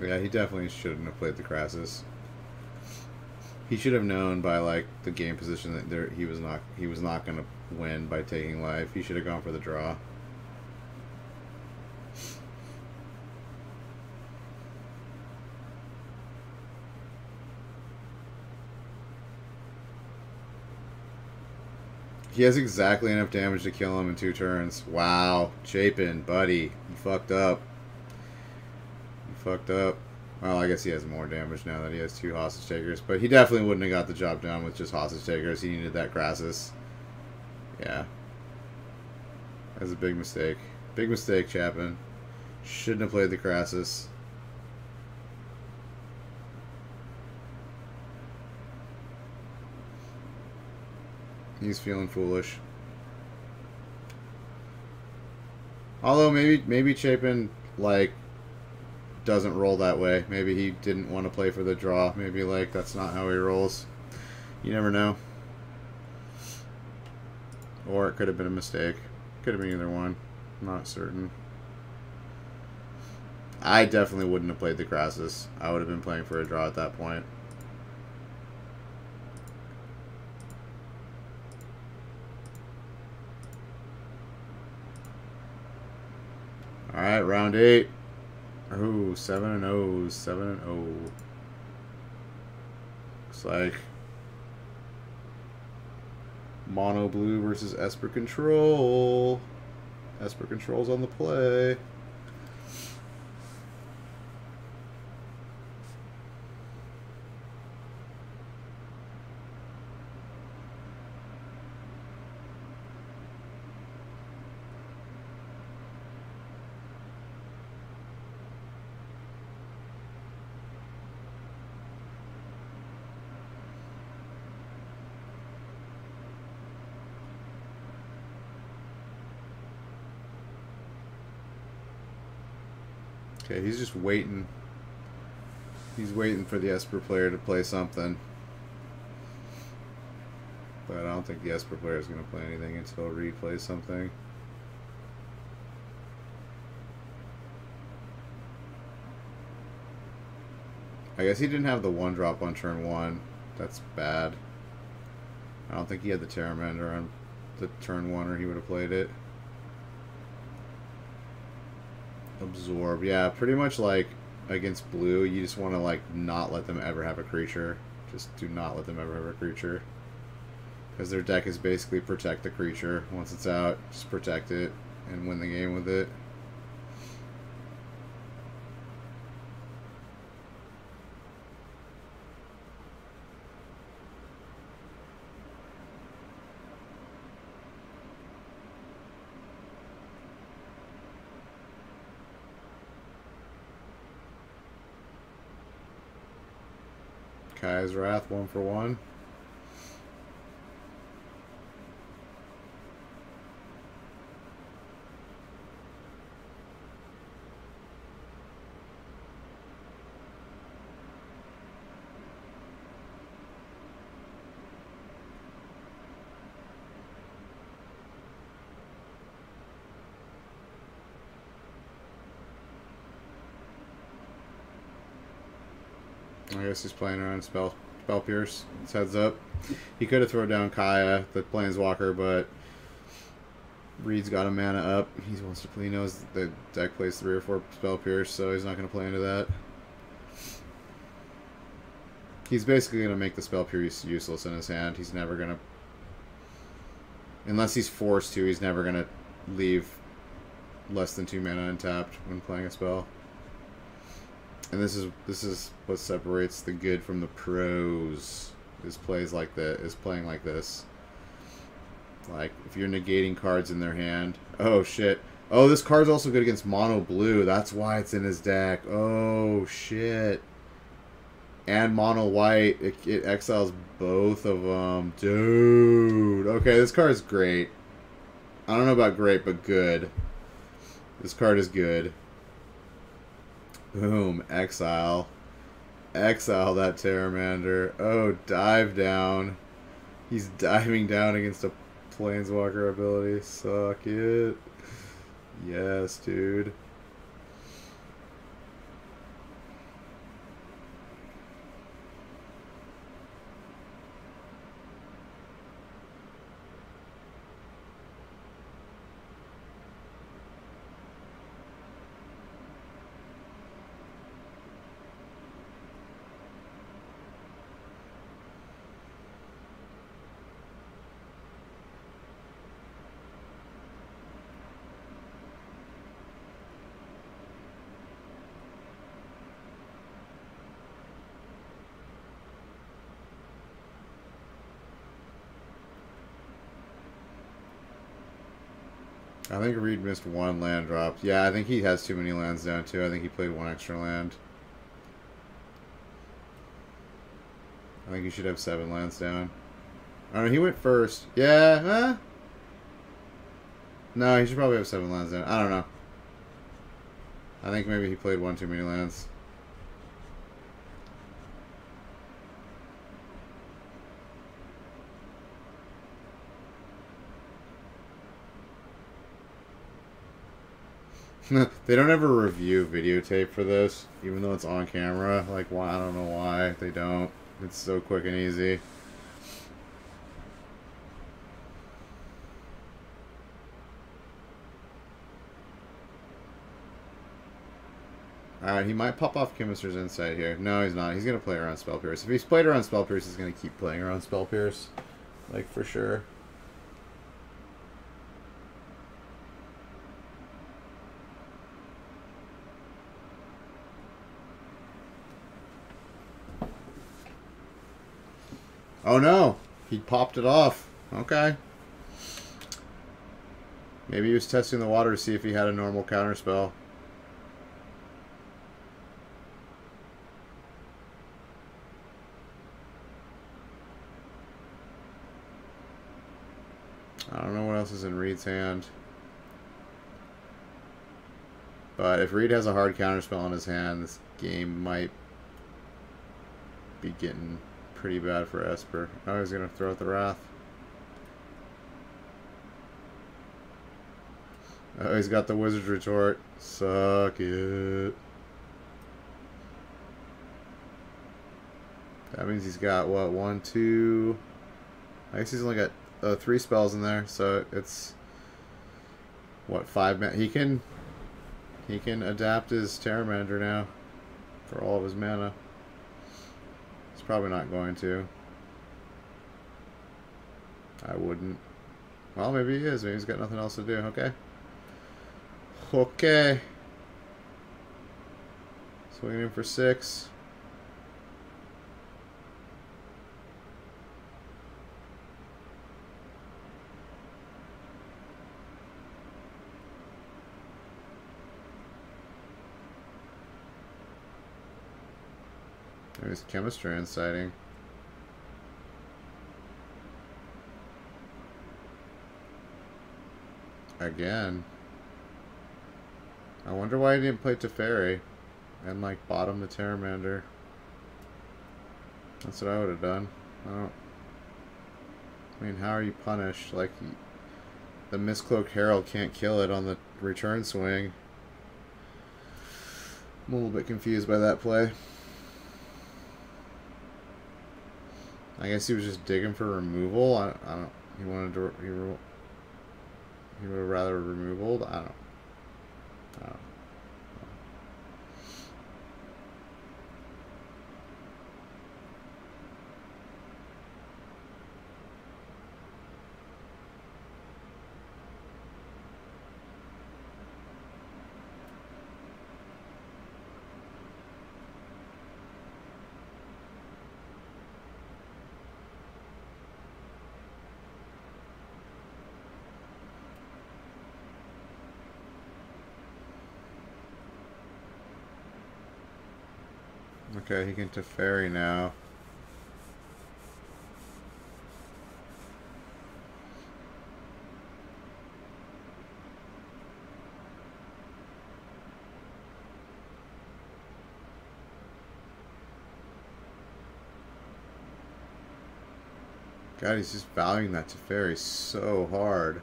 Yeah, he definitely shouldn't have played the Crassus. He should have known by like the game position that he was not going to win by taking life. He should have gone for the draw. He has exactly enough damage to kill him in 2 turns. Wow, Chapin, buddy, you fucked up. Fucked up. Well, I guess he has more damage now that he has 2 hostage takers, but he definitely wouldn't have got the job done with just hostage takers. He needed that Crassus. Yeah. That's a big mistake. Big mistake, Chapin. Shouldn't have played the Crassus. He's feeling foolish. Although maybe Chapin, like, doesn't roll that way. Maybe he didn't want to play for the draw. Maybe, like, that's not how he rolls. You never know. Or it could have been a mistake. Could have been either one. I'm not certain. I definitely wouldn't have played the Crassus. I would have been playing for a draw at that point. Alright, round 8. Ooh, 7-0. 7-0. Looks like Mono Blue versus Esper Control. Esper Control's on the play. Okay, he's just waiting. He's waiting for the Esper player to play something. But I don't think the Esper player is going to play anything until Reed plays something. I guess he didn't have the 1-drop on turn 1. That's bad. I don't think he had the Terramander on the turn 1 or he would have played it. Absorb. Yeah, pretty much like against blue, you just want to like not let them ever have a creature. Just do not let them ever have a creature. Because their deck is basically protect the creature. Once it's out, just protect it and win the game with it. Kai's Wrath, 1 for 1. I guess he's playing around Spell Pierce. It's heads up. He could have thrown down Kaya, the Planeswalker, but Reed's got a mana up. He wants to play. He knows the deck plays 3 or 4 Spell Pierce, so he's not going to play into that. He's basically going to make the Spell Pierce useless in his hand. He's never going to, unless he's forced to, he's never going to leave less than 2 mana untapped when playing a spell. And this is what separates the good from the pros. Is plays like that. Is playing like this. Like if you're negating cards in their hand. Oh shit. Oh, this card's also good against mono blue. That's why it's in his deck. Oh shit. And mono white. It exiles both of them. Dude. Okay, this card is great. I don't know about great, but good. This card is good. Boom. Exile. Exile that Terramander. Oh, dive down. He's diving down against a Planeswalker ability. Suck it. Yes, dude. I think Reed missed 1 land drop. Yeah, I think he has too many lands down, too. I think he played 1 extra land. I think he should have 7 lands down. I don't know, he went first. Yeah, no, he should probably have 7 lands down. I don't know. I think maybe he played 1 too many lands. They don't ever review videotape for this, even though it's on camera. Like, why? I don't know why they don't. It's so quick and easy. Alright, he might pop off Chemister's Insight here. No, he's not. He's going to play around Spell Pierce. If he's played around Spell Pierce, he's going to keep playing around Spell Pierce. Like, for sure. Oh no! He popped it off. Okay. Maybe he was testing the water to see if he had a normal counterspell. I don't know what else is in Reed's hand. But if Reed has a hard counterspell in his hand, this game might be getting pretty bad for Esper. Oh, he's going to throw out the Wrath. Oh, he's got the Wizard's Retort. Suck it. That means he's got, what, 1, 2... I guess he's only got 3 spells in there, so it's... What, 5 mana? He can adapt his Terramander now for all of his mana. He's probably not going to. I wouldn't. Well, maybe he is. Maybe he's got nothing else to do. Okay. Okay. Swinging in for 6. There's chemistry inciting. Again. I wonder why he didn't play Teferi and like bottom the Terramander. That's what I would have done. I mean, how are you punished? Like, the Mistcloak Herald can't kill it on the return swing. I'm a little bit confused by that play. I guess he was just digging for removal. I don't. He wanted to. He would have rather removal. I don't. Okay, he can Teferi now. God, he's just valuing that Teferi so hard.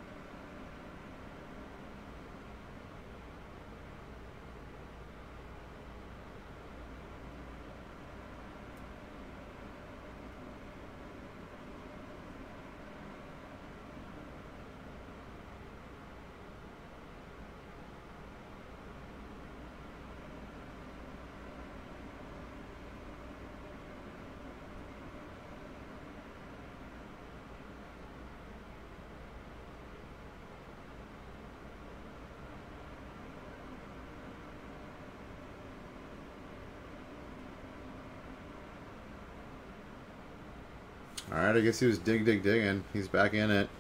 Alright, I guess he was digging. He's back in it.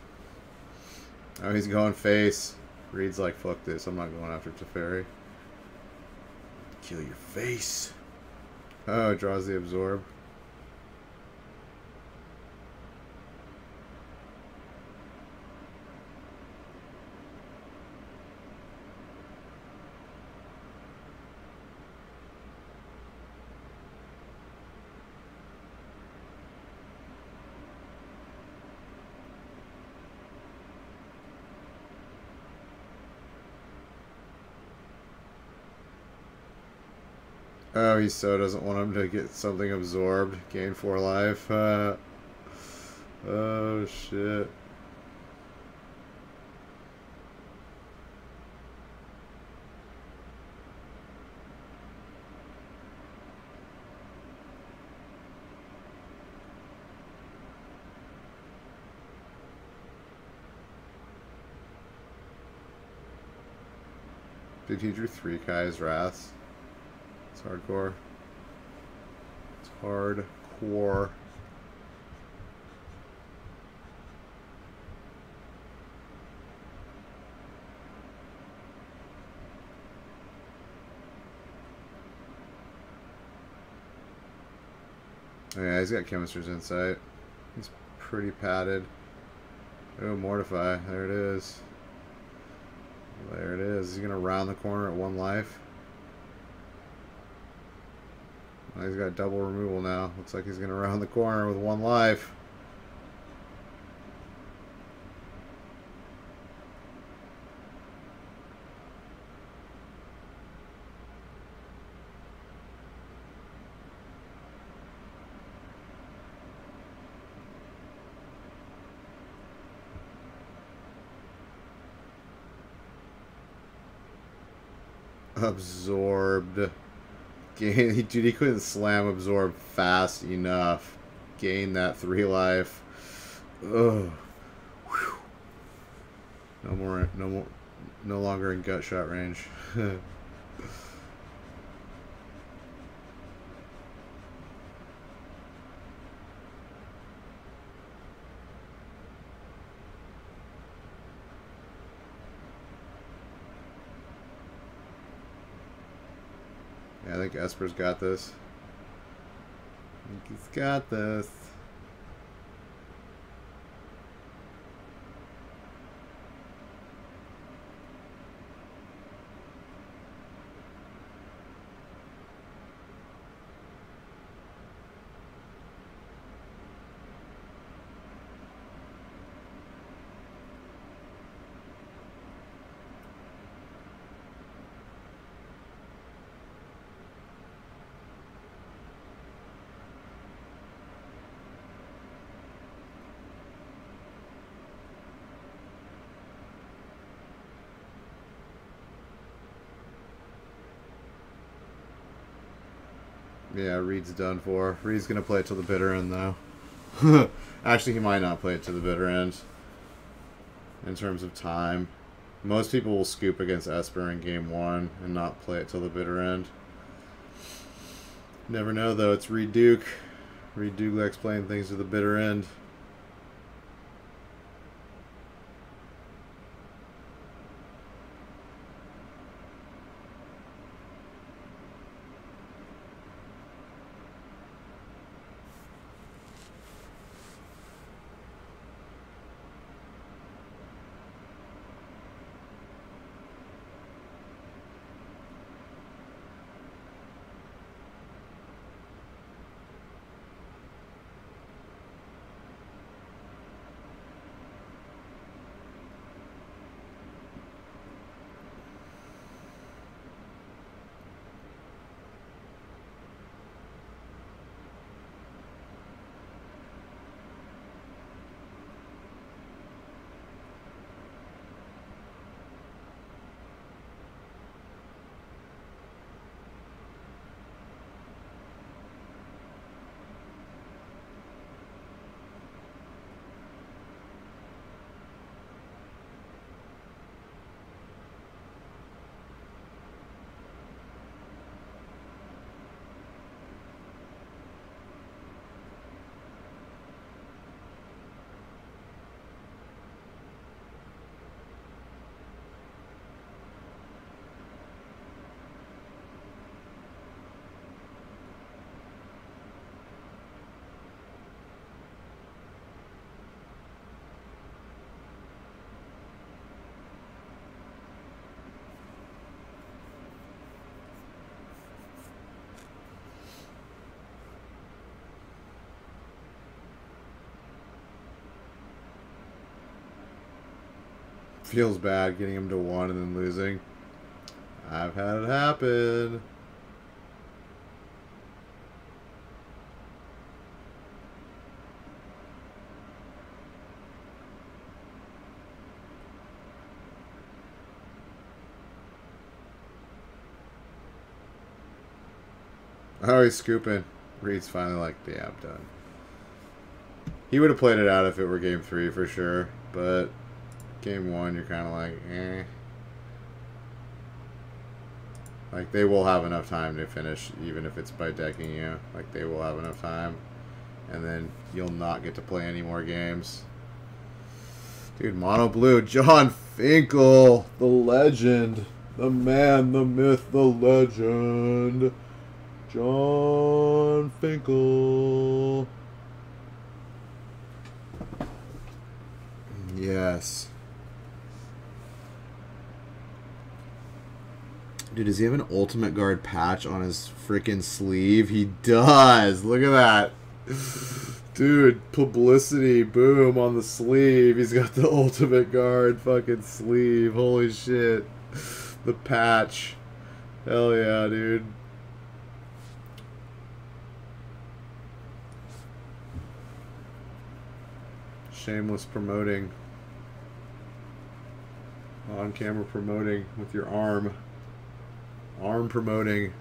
Oh, he's going face. Reed's like, fuck this. I'm not going after Teferi. Kill your face. Oh, it draws the absorb. Oh, he so doesn't want him to get something absorbed. Gain 4 life. Oh, shit. Dude, he drew 3 Kai's Wraths. It's hardcore. It's hardcore. Oh yeah, he's got Chemister's Insight. He's pretty padded. Oh, Mortify. There it is. There it is. He's going to round the corner at 1 life. Oh, he's got double removal now. Looks like he's going to round the corner with 1 life. Absorbed. Gain. Dude, he couldn't slam absorb fast enough. Gain that 3 life. Ugh. Whew. No longer in gut shot range. Yeah, I think Esper's got this. He's got this. Yeah, Reed's done for. Reed's going to play it till the bitter end, though. Actually, he might not play it to the bitter end. In terms of time. Most people will scoop against Esper in game 1 and not play it till the bitter end. Never know, though. It's Reed Duke. Reed Duke likes playing things to the bitter end. Feels bad getting him to 1 and then losing. I've had it happen. Oh, he's scooping. Reed's finally like, yeah, I'm done. He would have played it out if it were game 3 for sure, but game 1, you're kind of like, eh. Like, they will have enough time to finish, even if it's by decking you. Like, they will have enough time. And then you'll not get to play any more games. Dude, mono blue. John Finkel, the legend. The man, the myth, the legend. John Finkel. Yes. Dude, does he have an Ultimate Guard patch on his freaking sleeve? He does. Look at that. Dude, publicity, boom, on the sleeve. He's got the Ultimate Guard fucking sleeve. Holy shit. The patch. Hell yeah, dude. Shameless promoting. On camera promoting with your arm. Arm promoting.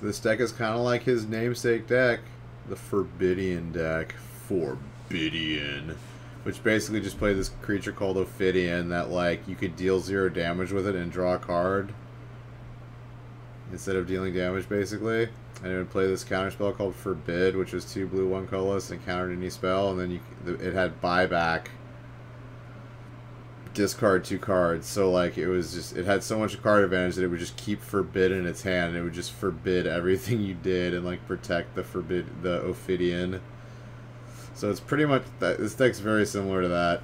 This deck is kind of like his namesake deck, the Forbidian deck. Forbidian. which basically just played this creature called Ophidian that, like, you could deal 0 damage with it and draw a card instead of dealing damage, basically. And it would play this counter spell called Forbid, which was 2 blue, 1 colorless, and countered any spell, and then it had buyback, discard 2 cards. So, like, it had so much card advantage that it would just keep Forbid in its hand, and it would just forbid everything you did and, like, protect the Ophidian. So it's pretty much that. This deck's very similar to that.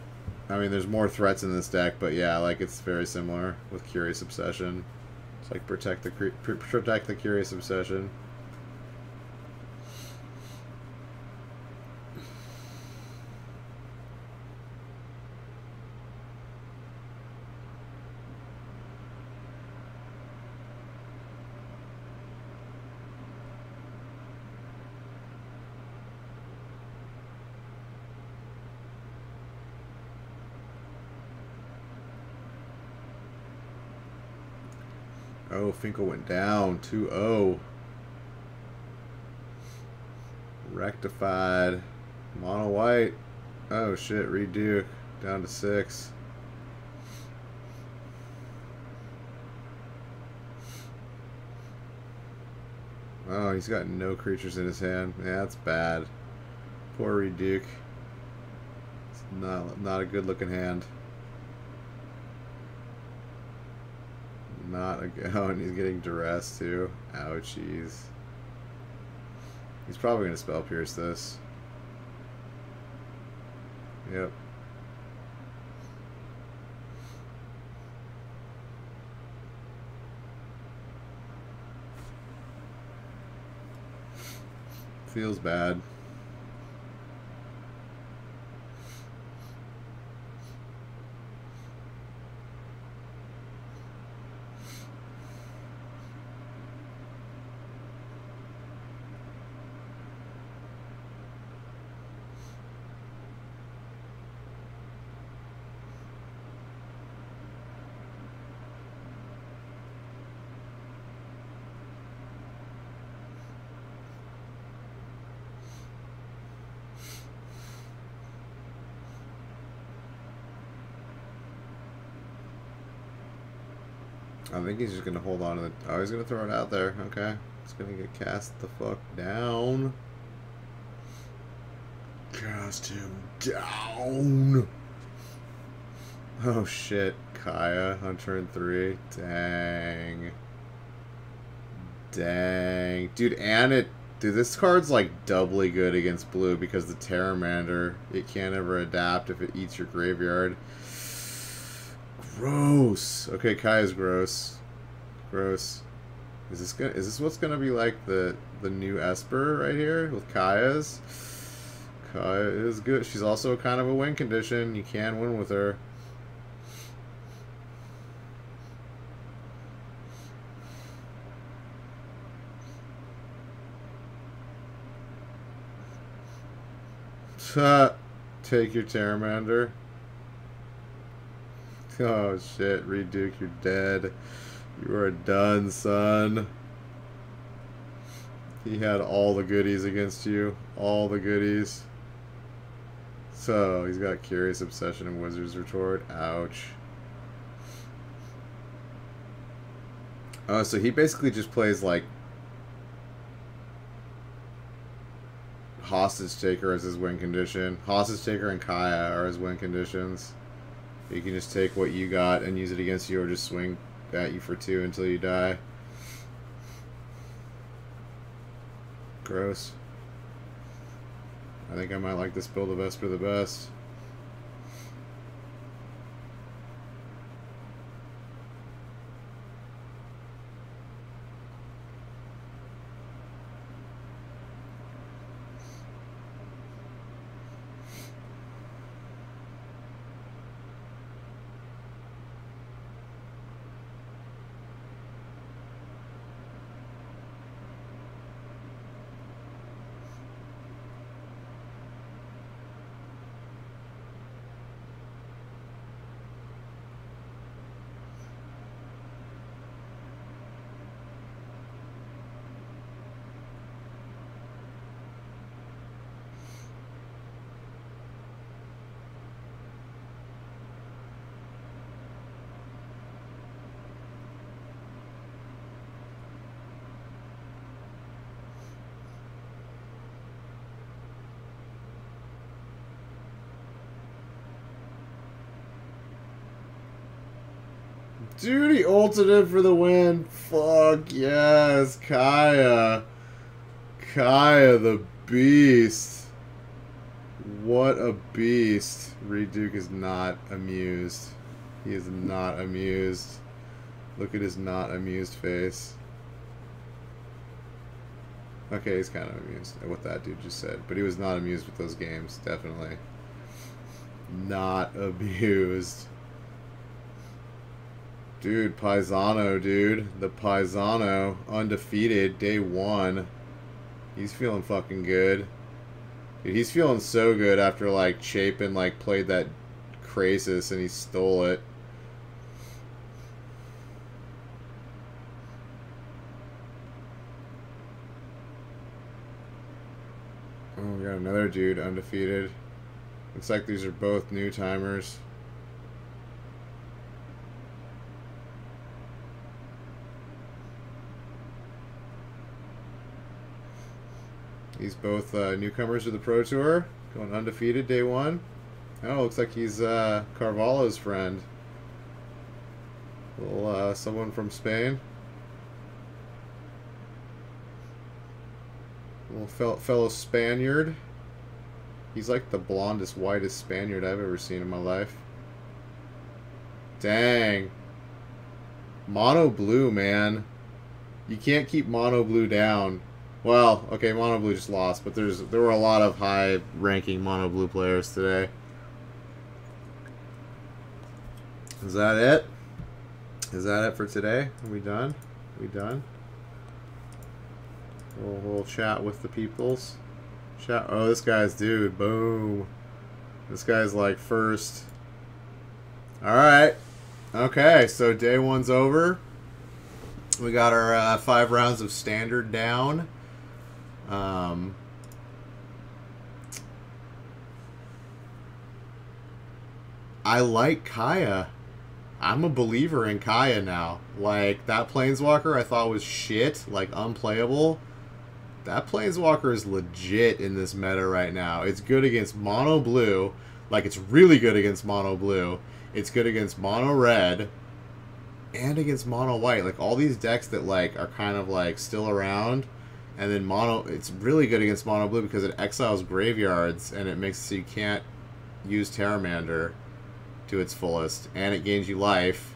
I mean, there's more threats in this deck, but yeah, like, it's very similar with Curious Obsession. It's like protect the Curious Obsession. Oh, Finkel went down 2-0. Rectified. Mono white. Oh shit, redo. Down to 6. Oh, he's got no creatures in his hand. Yeah, that's bad. Poor Reduke. It's not a good looking hand. Not a good. Oh, and he's getting duress too. Ouchies. He's probably gonna spell pierce this. Yep. Feels bad. I think he's just gonna hold on to the. Oh, he's gonna throw it out there. Okay, it's gonna get cast the fuck down. Cast him down. Oh shit, Kaya on turn 3. Dang. Dang, dude, dude, this card's like doubly good against blue because the Terramander, it can't ever adapt if it eats your graveyard. Gross. Okay, Kaya's gross. Gross. Is this what's gonna be like the new Esper right here with Kaya's? Kaya is good. She's also kind of a win condition. You can win with her. Take your Terramander. Oh shit, Reduke, you're dead. You are done, son. He had all the goodies against you. All the goodies. So, he's got Curious Obsession and Wizard's Retort. Ouch. Oh, so he basically just plays like Hostage Taker as his win condition. Hostage Taker and Kaya are his win conditions. You can just take what you got and use it against you, or just swing at you for 2 until you die. Gross. I think I might like this build of Esper the best. Dude, he ulted it for the win. Fuck yes, Kaya. Kaya the beast. What a beast. Reed Duke is not amused. He is not amused. Look at his not amused face. Okay, he's kind of amused at what that dude just said. But he was not amused with those games, definitely. Not amused. Dude, Paisano, dude. The Paisano. Undefeated, day 1. He's feeling fucking good. Dude, he's feeling so good after, like, Chapin, like, played that Krasis and he stole it. Oh, we got another dude undefeated. Looks like these are both new timers. He's both newcomers to the Pro Tour, going undefeated day 1. Oh, looks like he's Carvalho's friend. Little someone from Spain. Little fellow Spaniard. He's like the blondest, whitest Spaniard I've ever seen in my life. Dang. Mono Blue, man. You can't keep Mono Blue down. Well, okay, Mono Blue just lost, but there were a lot of high-ranking Mono Blue players today. Is that it? Is that it for today? Are we done? Are we done? We'll chat with the peoples. Chat. Oh, this guy's dude. Boom. This guy's like first. All right. Okay, so day 1's over. We got our 5 rounds of standard down. I like Kaya. I'm a believer in Kaya now. Like, that Planeswalker I thought was shit, like unplayable. That Planeswalker is legit in this meta right now. It's good against Mono Blue. Like, it's really good against Mono Blue. It's good against Mono Red. And against Mono White. Like, all these decks that, like, are kind of, like, still around. And then it's really good against Mono Blue because it exiles graveyards. And it makes it so you can't use Terramander to its fullest. And it gains you life.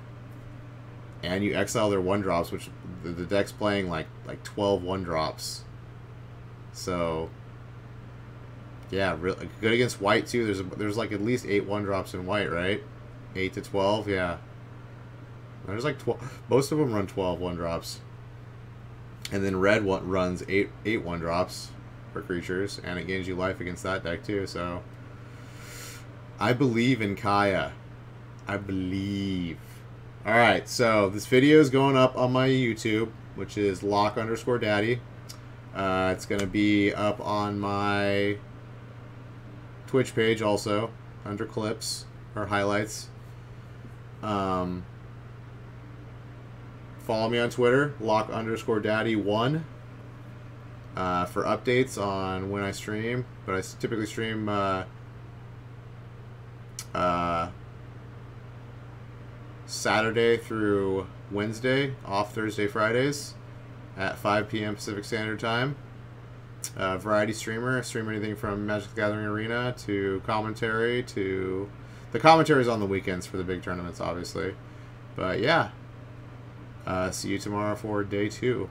And you exile their 1-drops, which the deck's playing, like 12 1-drops. So, yeah, really good against white too. There's like at least 8 1-drops in white, right? 8 to 12, yeah. There's like 12. Most of them run 12 1-drops, and then red runs 8 1-drops for creatures, and it gains you life against that deck too. So, I believe in Kaya. I believe. All right, so this video is going up on my YouTube, which is lock_daddy. It's going to be up on my Twitch page also, under clips or highlights. Follow me on Twitter, lock_daddy1, for updates on when I stream. But I typically stream Saturday through Wednesday, off Thursday, Fridays, at 5 p.m. Pacific Standard Time. Variety streamer. I stream anything from Magic the Gathering Arena to commentary to... The commentary is on the weekends for the big tournaments, obviously. But yeah. See you tomorrow for day 2.